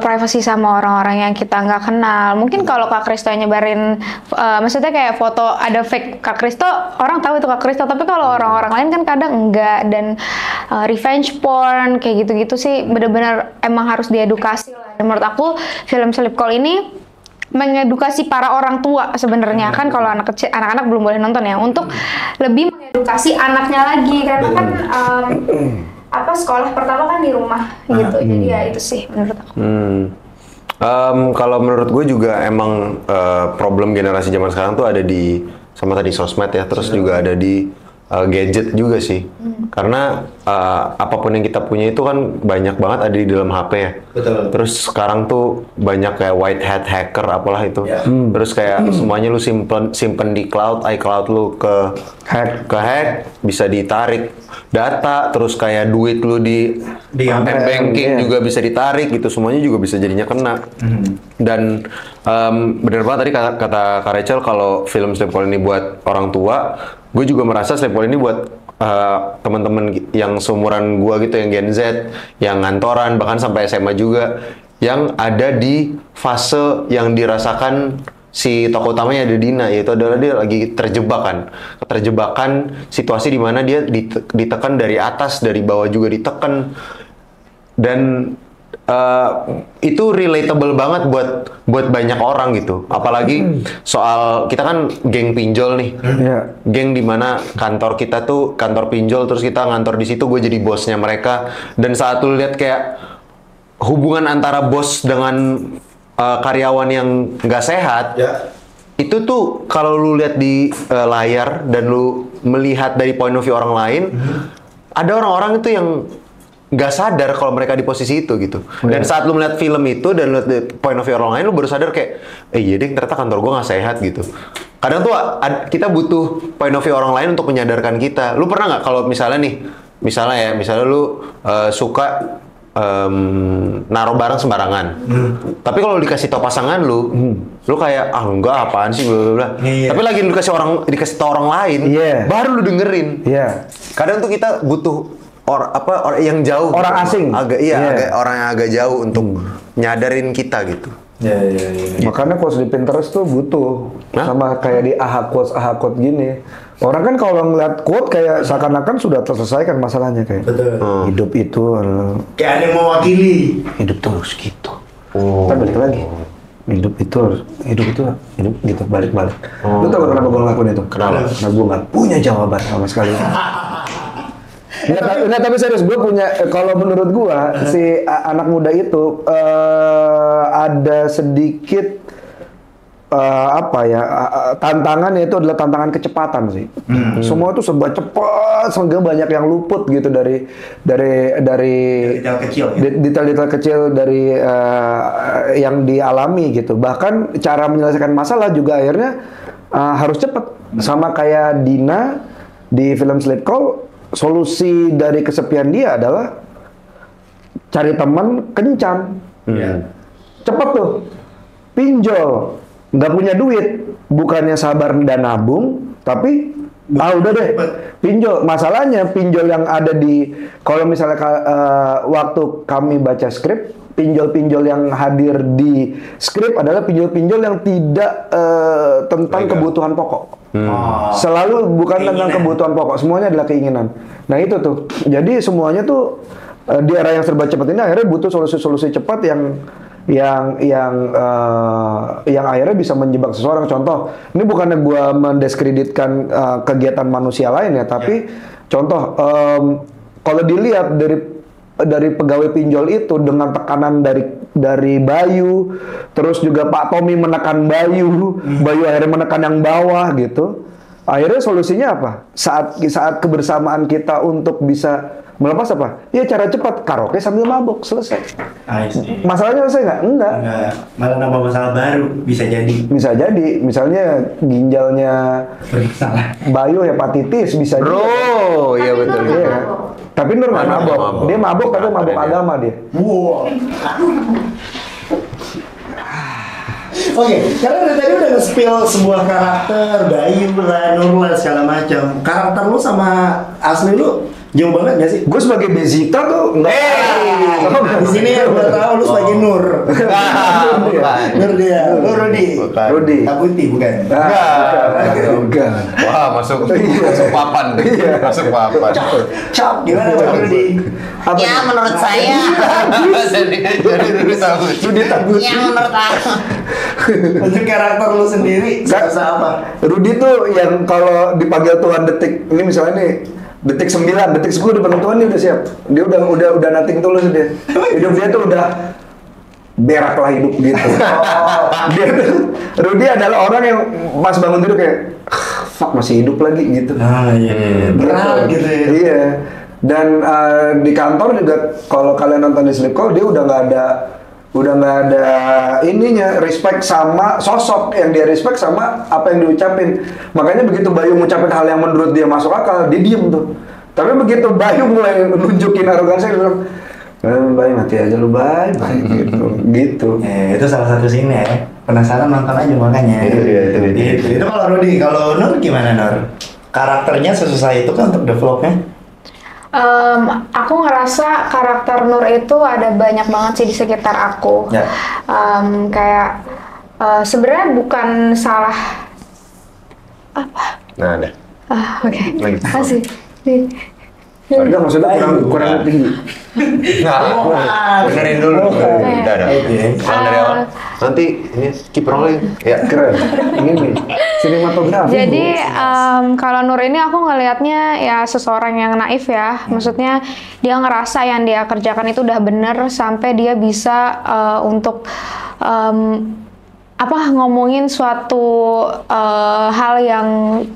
privacy sama orang-orang yang kita nggak kenal. Mungkin kalau Kak Kristo nyebarin, maksudnya kayak foto ada fake Kak Kristo, orang tahu itu Kak Kristo. Tapi kalau orang-orang lain kan kadang enggak, dan revenge porn kayak gitu-gitu sih bener-bener emang harus diedukasi lah. Dan menurut aku film Sleep Call ini mengedukasi para orang tua sebenarnya kan, kalau anak-anak belum boleh nonton ya, untuk lebih mengedukasi anaknya lagi karena kan sekolah pertama kan di rumah gitu. Jadi ya itu sih menurut aku. Kalau menurut gue juga emang problem generasi zaman sekarang tuh ada di sama tadi sosmed ya, terus juga ada di gadget juga sih. Karena apapun yang kita punya itu kan banyak banget ada di dalam HP ya. Betul. Terus sekarang tuh banyak kayak white hat hacker apalah itu. Terus kayak semuanya lu simpen di cloud, iCloud lu ke hack, bisa ditarik data, terus kayak duit lu di banking juga bisa ditarik gitu, semuanya juga bisa jadinya kena. Dan bener banget tadi kata Kak Rachel kalau film Sleep Call ini buat orang tua, gue juga merasa Sleep Call ini buat teman-teman yang seumuran gue gitu, yang Gen Z, yang ngantoran, bahkan sampai SMA juga, yang ada di fase yang dirasakan si tokoh utamanya ada Dina, yaitu adalah dia lagi terjebakan situasi di mana dia ditekan dari atas, dari bawah juga ditekan, dan itu relatable banget buat banyak orang gitu. Apalagi soal kita kan geng pinjol nih, geng dimana kantor kita tuh kantor pinjol, terus kita ngantor di situ, gue jadi bosnya mereka. Dan saat lu lihat kayak hubungan antara bos dengan karyawan yang nggak sehat, itu tuh kalau lu lihat di layar dan lu melihat dari point of view orang lain, ada orang-orang itu yang nggak sadar kalau mereka di posisi itu gitu. Dan saat lu melihat film itu dan lu lihat point of view orang lain, lu baru sadar kayak, iya deh ternyata kantor gue nggak sehat gitu. Kadang tuh kita butuh point of view orang lain untuk menyadarkan kita. Lu pernah nggak kalau misalnya lu suka naruh barang sembarangan. Tapi kalau dikasih tau pasangan lu kayak enggak apaan sih bla bla bla. Tapi lagi lu dikasih tau orang lain, baru lu dengerin. Kadang tuh kita butuh orang yang jauh, orang asing, agak orang yang agak jauh untuk nyadarin kita gitu. Makanya quotes di Pinterest tuh butuh. Sama kayak di AHA quote gini. Orang kan kalau ngeliat quote kayak seakan-akan sudah terselesaikan masalahnya kayak. Betul. Hidup itu kayak ada yang mewakili. Hidup tuh harus gitu. Kita balik lagi. Hidup itu gitu balik. Lu tau kenapa gue ngelakuin itu? Kenapa? Karena gue nggak punya jawaban sama sekali. Nggak, tapi serius, gue punya, kalau menurut gue, si anak muda itu ada sedikit, tantangannya itu adalah tantangan kecepatan sih. Semua itu serba cepat, sehingga banyak yang luput gitu dari detail-detail kecil dari yang dialami gitu. Bahkan cara menyelesaikan masalah juga akhirnya harus cepat. Sama kayak Dina di film Sleep Call, solusi dari kesepian dia adalah cari teman kencan. Cepet tuh, pinjol, nggak punya duit, bukannya sabar dan nabung, tapi udah deh, pinjol. Masalahnya pinjol yang ada di, kalau misalnya waktu kami baca skrip, pinjol-pinjol yang hadir di skrip adalah pinjol-pinjol yang tidak tentang kebutuhan pokok. Selalu bukan tentang kebutuhan pokok, semuanya adalah keinginan. Nah itu tuh, jadi semuanya tuh di era yang serba cepat ini akhirnya butuh solusi-solusi cepat yang akhirnya bisa menjebak seseorang. Contoh, ini bukannya gua mendiskreditkan kegiatan manusia lain ya, tapi contoh kalau dilihat dari pegawai pinjol itu dengan tekanan dari Bayu, terus juga Pak Tommy menekan Bayu akhirnya menekan yang bawah gitu. Akhirnya solusinya apa? Saat kebersamaan kita untuk bisa melepas apa? Ya cara cepat, karaoke sambil mabuk, selesai. Masalahnya selesai nggak? Enggak. Malah nambah masalah baru, bisa jadi. Bisa jadi, misalnya ginjalnya Bayu hepatitis bisa. Bro, iya betul. Iya. Tapi Nur nggak mabok. Dia mabok tapi mabok agama dia. Wow. Oke, karena dari tadi udah nge-spill sebuah karakter, Bayu lah, Nur lah, segala macam. Karakter lu sama asli lu jauh banget gak sih? Gue sebagai Bezita tuh enggak. Di sini ya udah tahu lu sebagai Nur. Nur dia, lu Rudi. Tabuti bukan? Bukan. Wah, masuk papan. Masuk papan. Cap, gimana Cap Rudi? Ya menurut saya. Jadi Rudi Tabuti. Ya menurut aku. Untuk karakter lu sendiri, serasa apa? Rudi tuh yang kalau dipanggil Tuhan detik, ini misalnya nih detik 9, detik 10 di penentuan dia udah siap. Dia udah nothing tulus dia. Hidup dia tuh udah berak lah hidup gitu. Rudy adalah orang yang pas bangun tidur kayak fuck masih hidup lagi gitu. Berat gitu ya. Iya. Dan di kantor juga kalau kalian nonton di Sleep Call dia udah nggak ada ininya, respect sama sosok yang dia respect sama apa yang diucapin. Makanya begitu Bayu ngucapin hal yang menurut dia masuk akal, dia diem tuh. Tapi begitu Bayu mulai nunjukin arogansi, dia bilang, Bayu mati aja lu Bayu, gitu. Itu salah satu scene ya. Penasaran nonton aja makanya. Itu kalau Rudi, kalau Nur gimana Nur? Karakternya sesusah itu kan untuk developnya? Aku ngerasa karakter Nur itu ada banyak banget sih di sekitar aku. Kayak sebenarnya bukan salah apa? Nah, ada. Oke. Masih. Enggak, maksudnya kurang tinggi. Benerin dulu. Udah. Dari awal. Nanti ini keep rolling. Ya, keren. Ini sinematografi. Jadi kalau Nur ini aku ngelihatnya ya seseorang yang naif ya. Maksudnya dia ngerasa yang dia kerjakan itu udah bener sampai dia bisa untuk ngomongin suatu hal yang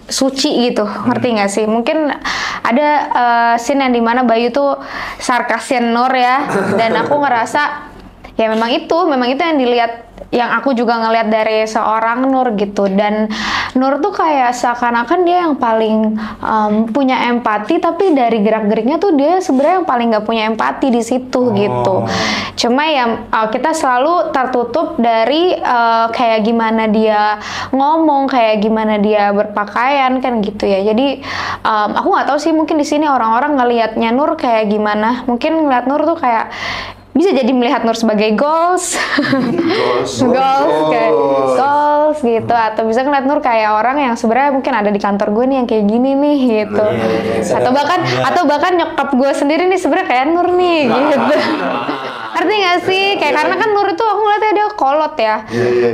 suci gitu, ngerti nggak sih? Mungkin ada scene yang dimana Bayu tuh sarkasin Nur ya, dan aku ngerasa ya memang itu yang dilihat, yang aku juga ngelihat dari seorang Nur gitu. Dan Nur tuh kayak seakan-akan dia yang paling punya empati, tapi dari gerak-geriknya tuh dia sebenarnya yang paling nggak punya empati di situ gitu. Cuma ya kita selalu tertutup dari kayak gimana dia ngomong, kayak gimana dia berpakaian kan gitu ya. Jadi aku nggak tahu sih, mungkin di sini orang-orang ngelihatnya Nur kayak gimana. Mungkin ngeliat Nur tuh kayak bisa jadi melihat Nur sebagai goals gitu, atau bisa ngeliat Nur kayak orang yang sebenarnya mungkin ada di kantor gue nih yang kayak gini nih gitu, atau bahkan nyokap gue sendiri nih sebenarnya kayak Nur nih gitu. Ngerti gak sih? Kayak karena kan Nur itu aku ngeliatnya dia kolot ya,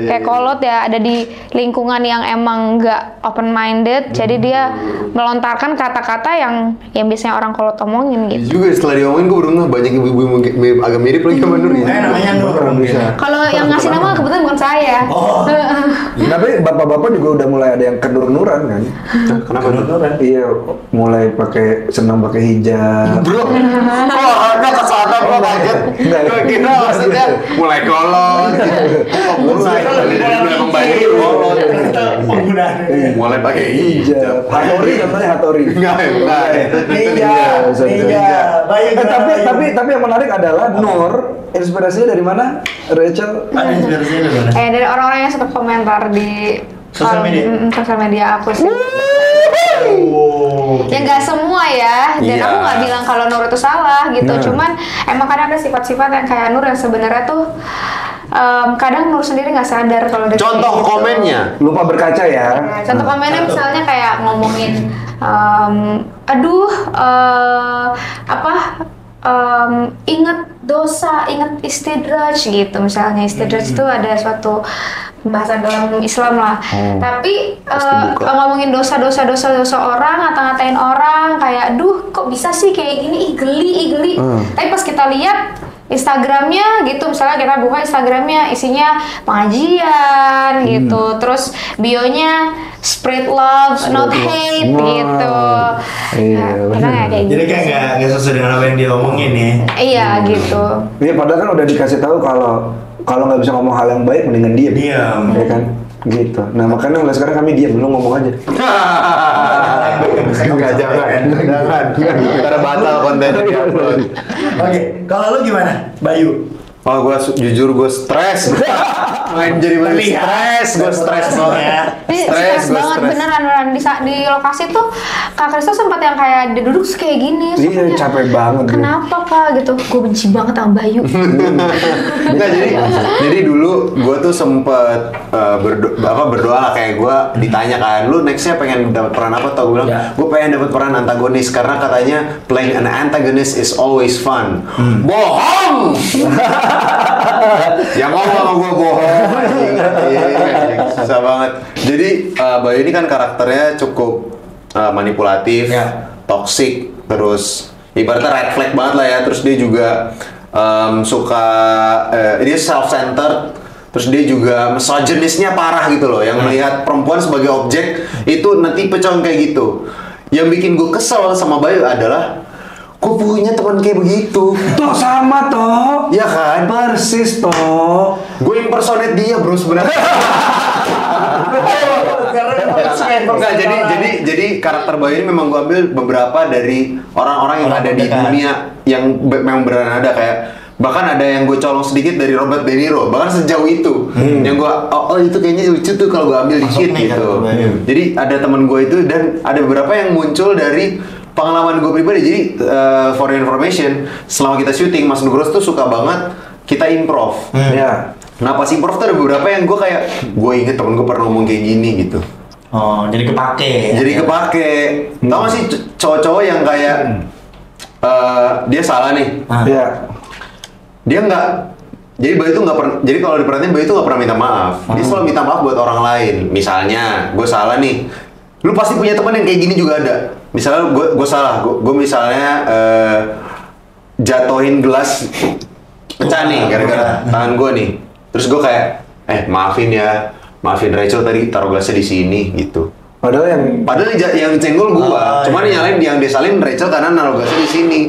kayak kolot ya, ada di lingkungan yang emang nggak open minded, jadi dia melontarkan kata-kata yang biasanya orang kolot omongin gitu. Juga setelah diomongin gue baru banyak ibu-ibu agak mirip lagi sama Nur ya. Namanya Nur. Kalau yang ngasih nama kebetulan bukan saya. Tapi bapak-bapak juga udah mulai ada yang kenur-nuran kan? Kenapa Kenur-nuran? Iya, mulai senang pakai hijab. Bro, ada kesana gue kaget. Gue kira maksudnya mulai kolot. Mulai emang banyak kolot. Mulai pakai hijab. Hattori namanya Hattori. Enggak. Tapi yang menarik adalah Nur, inspirasinya dari mana, Rachel? Ada inspirasinya dari mana? Dari orang-orang yang suka komentar di sosial media aku sih. Ya nggak semua ya, dan aku nggak bilang kalau Nur itu salah gitu. Cuman emang kadang ada sifat-sifat yang kayak Nur yang sebenarnya tuh kadang Nur sendiri nggak sadar kalau dia. Contoh komennya. Lupa berkaca ya. Contoh komennya misalnya kayak ngomongin, ingat dosa, ingat istidraj gitu. Misalnya istidraj itu ada suatu pembahasan dalam Islam lah. Tapi ngomongin dosa orang, ngata-ngatain orang, kayak duh kok bisa sih kayak gini, ih geli. Tapi pas kita lihat Instagramnya gitu, misalnya kita buka Instagramnya isinya pengajian gitu, terus bionya spread love, not hate gitu. Iya, Kayak gitu. Jadi kayak nggak sesuai dengan apa yang dia omongin ya. Iya gitu. Iya, padahal kan udah dikasih tahu kalau nggak bisa ngomong hal yang baik mendingan diam. Diam. Ya kan? Gitu. Nah makanya mulai sekarang kami diam, lu ngomong aja. Enggak, jangan. Karena batal konten. Oke, kalau lu gimana, Bayu? Oh, gue stres. Main jadi stres, gue stres banget. Stres banget beneran di lokasi tuh Kak Kristo sempat yang kayak dia duduk kayak gini. Iya, capek banget. Kenapa Kak gitu? Gue benci banget sama Bayu. Nah, jadi dulu gue tuh sempet berdoa lah, kayak gue ditanya kan, lu nextnya pengen dapat peran apa? Tau gue bilang, gue pengen dapat peran antagonis karena katanya playing an antagonist is always fun. Bohong. Yang ngomong sama gue bohong. Susah banget. Jadi Bayu ini kan karakternya cukup manipulatif, toxic, terus ibaratnya red flag banget lah ya. Terus dia juga dia self-centered. Terus dia juga misoginisnya parah gitu loh, yang melihat perempuan sebagai objek. Itu nanti pecong kayak gitu. Yang bikin gue kesel sama Bayu adalah gue punya teman kayak begitu. Toh sama toh. Ya kan? Persis toh. Gue impersonate dia bro sebenarnya. Enggak, jadi karakter Bayu ini memang gue ambil beberapa dari orang-orang yang ada di dunia yang memang beneran ada, kayak bahkan ada yang gue colong sedikit dari Robert De Niro, bahkan sejauh itu. Yang gue itu kayaknya lucu tuh kalau gue ambil dikit gitu. Jadi ada teman gue itu, dan ada beberapa yang muncul dari pengalaman gue pribadi. Jadi for your information, selama kita syuting, Mas Nugros tuh suka banget kita improv. Ya. Nah pas improv tuh ada beberapa yang gue kayak, gue inget temen gue pernah ngomong kayak gini gitu. Oh, jadi kepake. Jadi kepake. Tau gak sih cowok-cowok yang kayak dia salah nih. Iya. Dia nggak. Jadi Bayu tuh nggak pernah. Jadi kalau diperhatiin, Bayu tuh nggak pernah minta maaf. Dia selalu minta maaf buat orang lain. Misalnya, gue salah nih. Lu pasti punya teman yang kayak gini juga ada. Misalnya gue salah. Gue misalnya jatohin gelas pecah nih gara-gara tangan gue nih. Terus gue kayak, maafin Rachel tadi taruh gelasnya di sini gitu. Padahal yang cenggol gua, cuman yang dia salin Rachel karena naruh gelasnya di sini.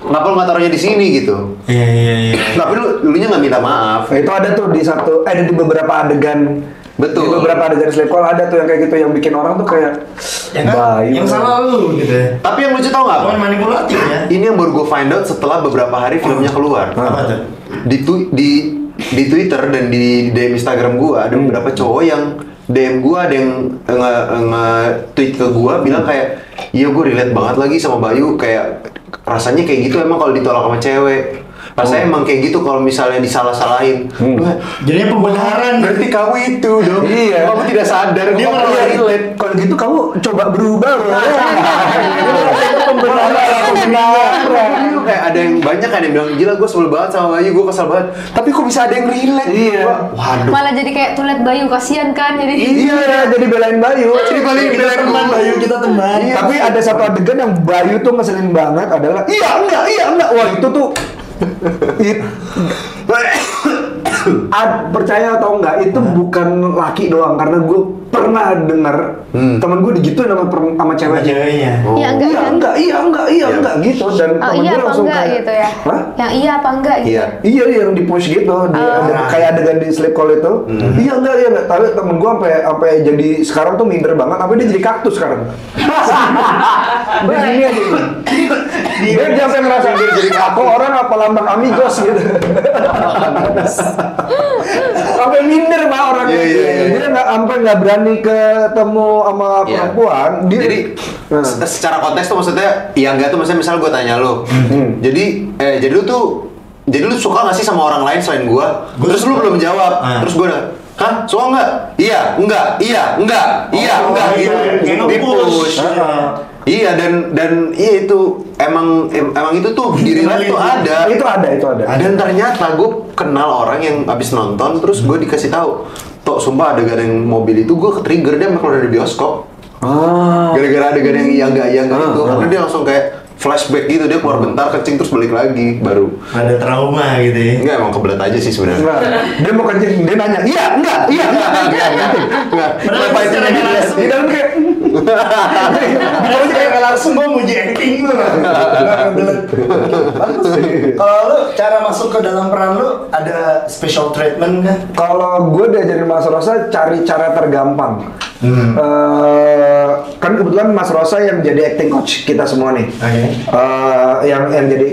Kenapa lu nggak taruhnya di sini gitu? Iya. Tapi lu nya nggak minta maaf. itu ada tuh di beberapa adegan. Betul. Di beberapa adegan sleep call ada tuh yang kayak gitu yang bikin orang tuh kayak yang salah lu gitu ya. Tapi yang lucu tau nggak apa? Manipulatif ya. Ini yang baru gue find out setelah beberapa hari filmnya keluar. Apa tuh? Di Twitter dan di DM Instagram gue ada beberapa cowok yang DM gue, ada yang nge-tweet ke gue bilang kayak, iya gue relate banget lagi sama Bayu, kayak rasanya kayak gitu emang kalau ditolak sama cewek. Rasanya emang kayak gitu kalau misalnya disalah-salahin. Jadinya pembenaran. Berarti kamu itu dong. Iya. Kamu tidak sadar dia malah relate. Kalau gitu kamu coba berubah loh. Pembenaran. Kayak ada yang banyak kan yang bilang, gila gue sebel banget sama Bayu, gue kesel banget. Tapi kok bisa ada yang relate? Iya. Waduh. Malah jadi kayak tuh liat Bayu, kasihan kan jadi. Iya, jadi belain Bayu. Jadi balik Kita teman Bayu, kita teman. Tapi ada satu adegan yang Bayu tuh ngeselin banget adalah iya enggak. Wah, itu tuh percaya atau enggak itu bukan laki doang, karena gue pernah dengar temen gue digituin sama ceweknya. Ceweknya. Iya enggak gitu, dan Oh, temen iya gue apa langsung enggak kayak gitu ya? Hah? Yang iya apa enggak gitu? Iya. Iya yang di push gitu, kayak adegan di sleep call itu. Iya enggak. Tapi temen gue sampai jadi sekarang tuh minder banget, tapi dia jadi kaktus sekarang. Begini aja. Dia sampai ngerasa dia jadi aku orang apa lambang amigos gitu. Sampai minder mah orang. Iya. Dia nggak berani ketemu sama perempuan. Dia, Jadi secara konteks tuh maksudnya, iya enggak tuh maksudnya misal gue tanya lo. Jadi lu suka nggak sih sama orang lain selain gua? Terus lu belum jawab. Terus gua udah, hah? Suka nggak? Iya, enggak gitu. Di push. Iya dan iya itu emang itu tuh di real life tuh ada. Itu ada. Dan ternyata gue kenal orang yang abis nonton terus gue dikasih tahu, Tok, sumpah adegan yang mobil itu gue ke-trigger dia keluar dari bioskop. Gara-gara adegan yang iya enggak itu, karena dia langsung kayak flashback gitu, dia keluar bentar kencing terus balik lagi baru. Ada trauma gitu ya. Enggak, emang kebelet aja sih sebenarnya. Dia mau kencing, dia nanya, iya enggak. Padahal pas secara langsung Di dalam kayak padahal secara langsung gue muji acting gitu kan. Kalau lu cara masuk ke dalam peran lu ada special treatment kan? kalau gue diajarin Mas Rosa cari cara tergampang. Kan kebetulan Mas Rosa yang jadi acting coach kita semua nih. Yang jadi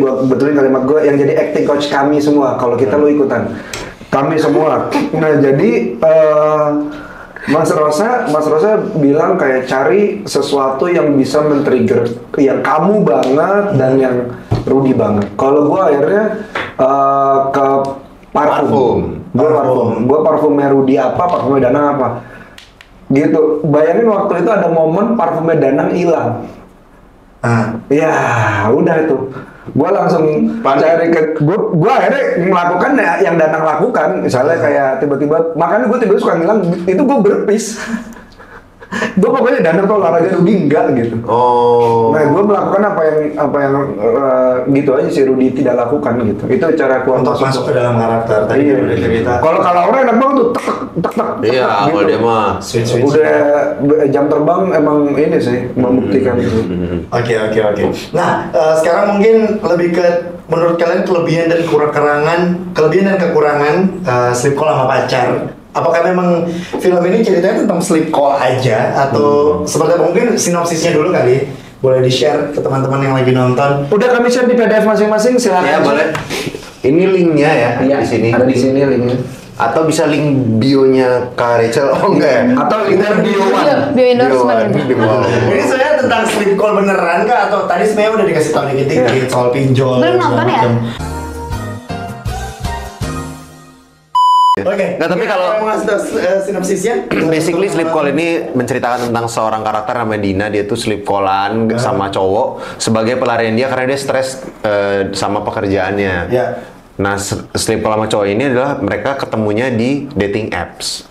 gue betulin kalimat gue, yang jadi acting coach kami semua. Kalau kita lu ikutan kami semua. Nah jadi Mas Rosa bilang kayak cari sesuatu yang bisa men-trigger yang kamu banget dan yang Rudy banget. Kalau gue akhirnya ke parfum. Gue parfumnya Rudy apa, parfumnya Danang apa. Gitu. Bayangin waktu itu ada momen parfumnya Danang hilang. Ya udah itu. Gue langsung cari gue akhirnya melakukan yang Danang lakukan, misalnya kayak tiba-tiba, makanya gue tiba-tiba suka ngilang itu gue berpis. Gue pokoknya Danang tuh olahraga, Rudy enggak gitu. Nah gue melakukan apa yang gitu aja si Rudy tidak lakukan gitu. Itu cara gue Untuk masuk ke dalam karakter. Tadi udah cerita. Kalau orang enak banget tuh tek. Iya, kalau dia mah udah jam terbang emang ini sih membuktikan itu. Oke. Nah, sekarang mungkin lebih ke menurut kalian kelebihan dan kekurangan sleep call sama pacar. Apakah memang film ini ceritanya tentang sleep call aja atau seperti apa? Mungkin sinopsisnya dulu kali. Boleh di-share ke teman-teman yang lagi nonton. Udah kami share di PDF masing-masing, silakan. Ya boleh. Ini linknya ya, di sini. Ada di sini linknya. Atau bisa link bionya Kak Rachel, enggak ya? Atau link bio Bio endorsement. Ini sebenarnya tentang sleep call beneran kah? Atau tadi sebenarnya udah dikasih tahu dikit-dikit soal pinjol. Belum nonton ya? Oke. Nggak, tapi kalau mau ngasih tahu sinopsisnya, basically sleep call ini menceritakan tentang seorang karakter namanya Dina. Dia tuh sleep callan sama cowok sebagai pelarian dia karena dia stres sama pekerjaannya. Ya. Nah, sleep call sama cowok ini adalah mereka ketemunya di dating apps.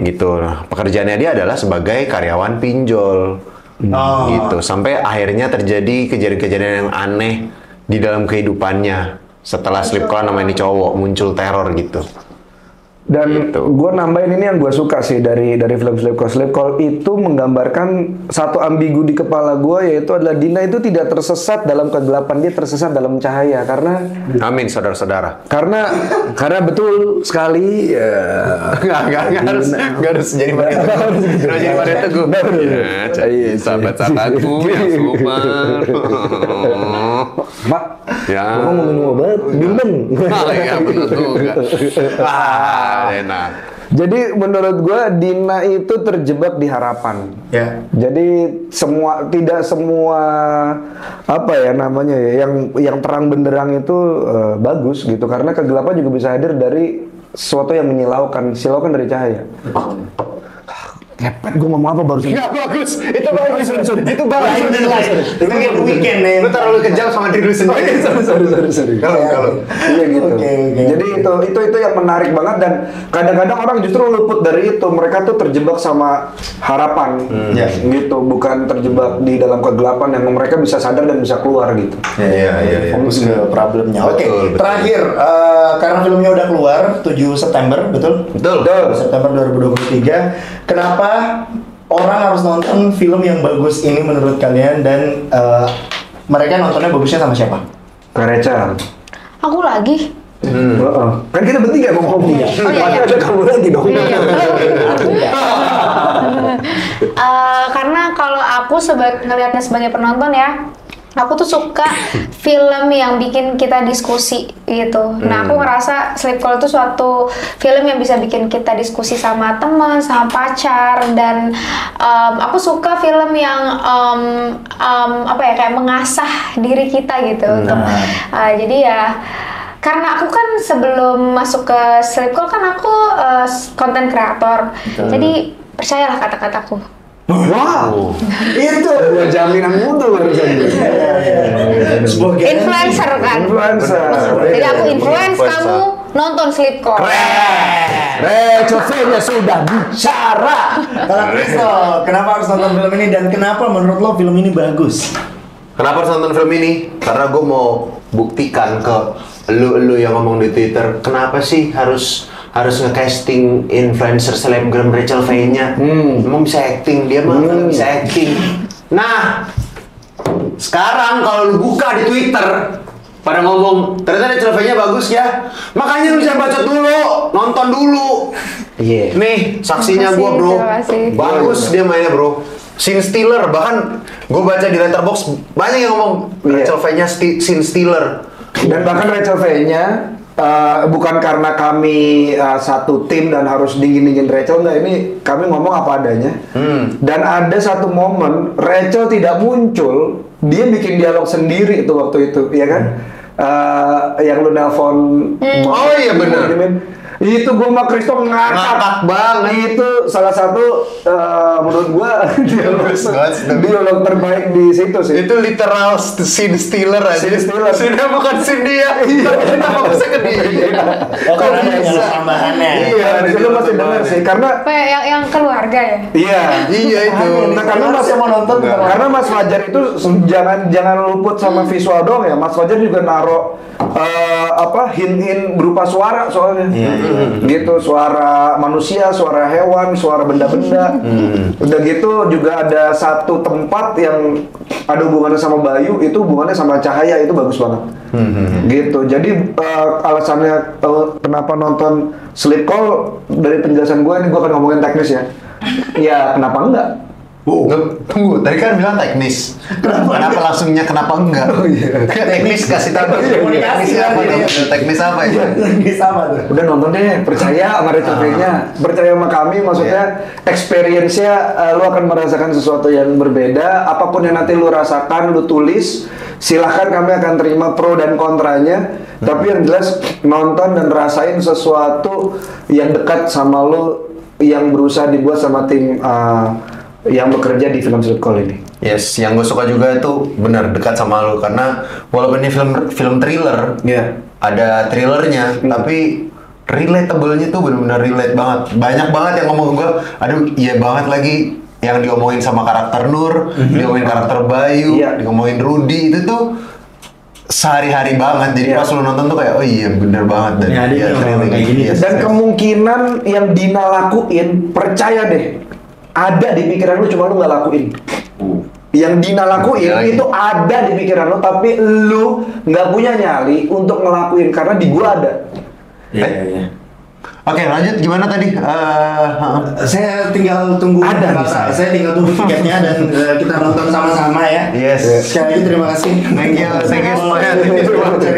Gitu. Nah, pekerjaannya dia adalah sebagai karyawan pinjol. Gitu. Sampai akhirnya terjadi kejadian-kejadian yang aneh di dalam kehidupannya. Setelah sleep callan sama ini cowok, muncul teror gitu. Dan Gitu. gue nambahin ini yang gue suka sih dari film Sleep Call. Sleep Call itu menggambarkan satu ambigu di kepala gue, yaitu adalah Dina itu tidak tersesat dalam kegelapan, dia tersesat dalam cahaya karena Amin, saudara-saudara. karena betul sekali Nggak harus jadi Maria Teguh. Nggak jadi Maria Teguh. Iya, sahabat-sahabatku yang super. Mak, Ya. gue mau minum obat, bimbing. Oh iya, bener juga. Enak. Jadi menurut gue Dina itu terjebak di harapan. Ya. Jadi tidak semua apa ya namanya ya yang terang benderang itu bagus gitu, karena kegelapan juga bisa hadir dari sesuatu yang menyilaukan dari cahaya. Kepet, gue ngomong apa barusan? Nggak bagus. Itu bagus. Itu bagus. Itu kan weekend nih. Lu terlalu kejam sama diri lu sendiri. Sorry. Kalau. Iya gitu. Oke. Jadi itu yang menarik banget, dan kadang-kadang orang justru luput dari itu. Mereka tuh terjebak sama harapan, Ya. gitu. Bukan terjebak di dalam kegelapan yang mereka bisa sadar dan bisa keluar gitu. Iya. Fokus ke problemnya. Oke, Betul. terakhir karena filmnya udah keluar 7 September, betul? Betul. 7 September 2023. Kenapa orang harus nonton film yang bagus ini menurut kalian, dan mereka nontonnya bagusnya sama siapa? Kareca. Aku lagi. Kan kita bertiga ngomong. Oh, iya. Ada kamu lagi dong. Karena kalau aku ngelihatnya sebagai penonton ya, aku tuh suka film yang bikin kita diskusi gitu. Nah, aku ngerasa Sleep Call itu suatu film yang bisa bikin kita diskusi sama teman, sama pacar, dan aku suka film yang apa ya, kayak mengasah diri kita gitu. Jadi ya, karena aku kan sebelum masuk ke Sleep Call kan aku konten kreator. Jadi percayalah kata-kataku. Wow, itu jaminan mutu barusan. Influencer kan? Influencer. Jadi aku influence kamu nonton Sleep Call. Recovenya sudah bicara. Kalau Kristo, kenapa harus nonton film ini, dan kenapa menurut lo film ini bagus? Kenapa harus nonton film ini? Karena gue mau buktikan ke lu yang ngomong di Twitter, kenapa sih harus nge-casting influencer selebgram Rachel V-nya? Emang bisa acting, dia mah nggak bisa acting. Nah, sekarang kalau lu buka di Twitter, pada ngomong, ternyata Rachel V-nya bagus ya. Makanya lu bisa baca dulu, nonton dulu. Iya. Nih, saksinya gua bro. Terima kasih. Bagus dia mainnya bro. Scene stealer, bahkan gue baca di Letterboxd banyak yang ngomong Rachel V-nya scene stealer. Dan bahkan Rachel V-nya bukan karena kami satu tim dan harus dingin-dingin Rachel, enggak, ini kami ngomong apa adanya. Dan ada satu momen Rachel tidak muncul, dia bikin dialog sendiri itu waktu itu, ya kan? Yang lu nelpon. Oh iya benar. Itu gue sama Kristo ngakak banget. Itu salah satu menurut gue dialog terbaik di situ sih. Itu literal scene stealer aja. Scene stealer. Scene bukan scene dia. Tapi kenapa bisa ke dia? Oh, karena ada dialog tambahannya. Iya, itu masih benar sih, karena Kayak yang keluarga ya. iya. Iya itu. Nah, karena Mas Fajar itu jangan luput sama visual doang ya. Mas Fajar juga naro hint-hint berupa suara soalnya. Gitu, suara manusia, suara hewan, suara benda-benda. Udah gitu juga ada satu tempat yang ada hubungannya sama Bayu, itu hubungannya sama cahaya, itu bagus banget. Gitu. Jadi alasannya kenapa nonton Sleep Call, dari penjelasan gue ini, gue akan ngomongin teknis ya. Ya kenapa enggak? Tunggu, tadi kan bilang teknis. Kenapa langsungnya kenapa enggak? Teknis kasih tahu. Teknis apa? Teknis apa ya? Teknis apa tuh? Udah nonton deh, percaya sama Rachel V-nya, percaya sama kami, maksudnya experience-nya lu akan merasakan sesuatu yang berbeda. Apapun yang nanti lu rasakan, lu tulis, silahkan, kami akan terima pro dan kontranya. Tapi yang jelas nonton dan rasain sesuatu yang dekat sama lu, yang berusaha dibuat sama tim yang bekerja di film Sleep Call ini. Yes, yang gue suka juga itu benar dekat sama lo, karena walaupun ini film thriller, ada thrillernya, tapi relatable-nya tuh benar-benar relate banget. Banyak banget yang ngomong ke gue, aduh iya banget lagi yang diomongin sama karakter Nur, diomongin karakter Bayu, diomongin Rudy, itu tuh sehari-hari banget. Jadi pas lu nonton tuh kayak, oh iya bener banget. Dan Ya, dia thrilling. kayak gini. Yes, Dan yes. kemungkinan yang Dina lakuin, percaya deh, ada di pikiran lu cuma lu nggak lakuin. Yang Dina lakuin Iya lagi. itu ada di pikiran lu, tapi lu nggak punya nyali untuk ngelakuin karena di gua ada. Iya. Oke, lanjut gimana tadi? Saya tinggal tunggu Ada, saya tinggal tunggu tiketnya dan kita nonton sama-sama ya. Yes. Sekali lagi terima kasih. Thank you semuanya.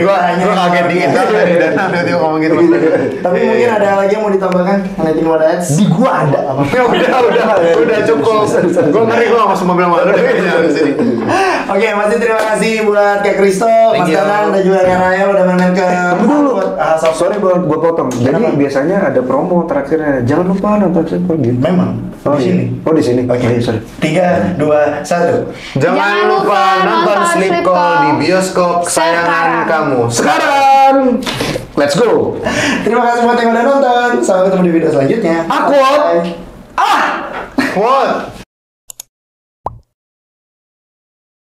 Gua kaget dikit tadi dan tiba-tiba ngomong gitu. Tapi mungkin ada lagi yang mau ditambahkan? Anything more ads? Di gua ada. Udah cukup. Gua ngeri gua nggak mau bilang malu deh di sini. Oke, masih terima kasih buat Kak Kristo, Mas you. Danang, dan juga Kak Raya udah main ke Dulu, House of sorry gua potong. Jadi Kenapa? biasanya ada promo terakhirnya. Jangan lupa nonton Slipknot gitu. Memang Oh, di sini. Oh, di sini. Oke, Iya, sorry. 3, 2, 1. Jangan lupa nonton Sleep Call di bioskop kesayangan kamu Sekarang, let's go. Terima kasih buat yang udah nonton. Sampai ketemu di video selanjutnya. Aku. Bye. What?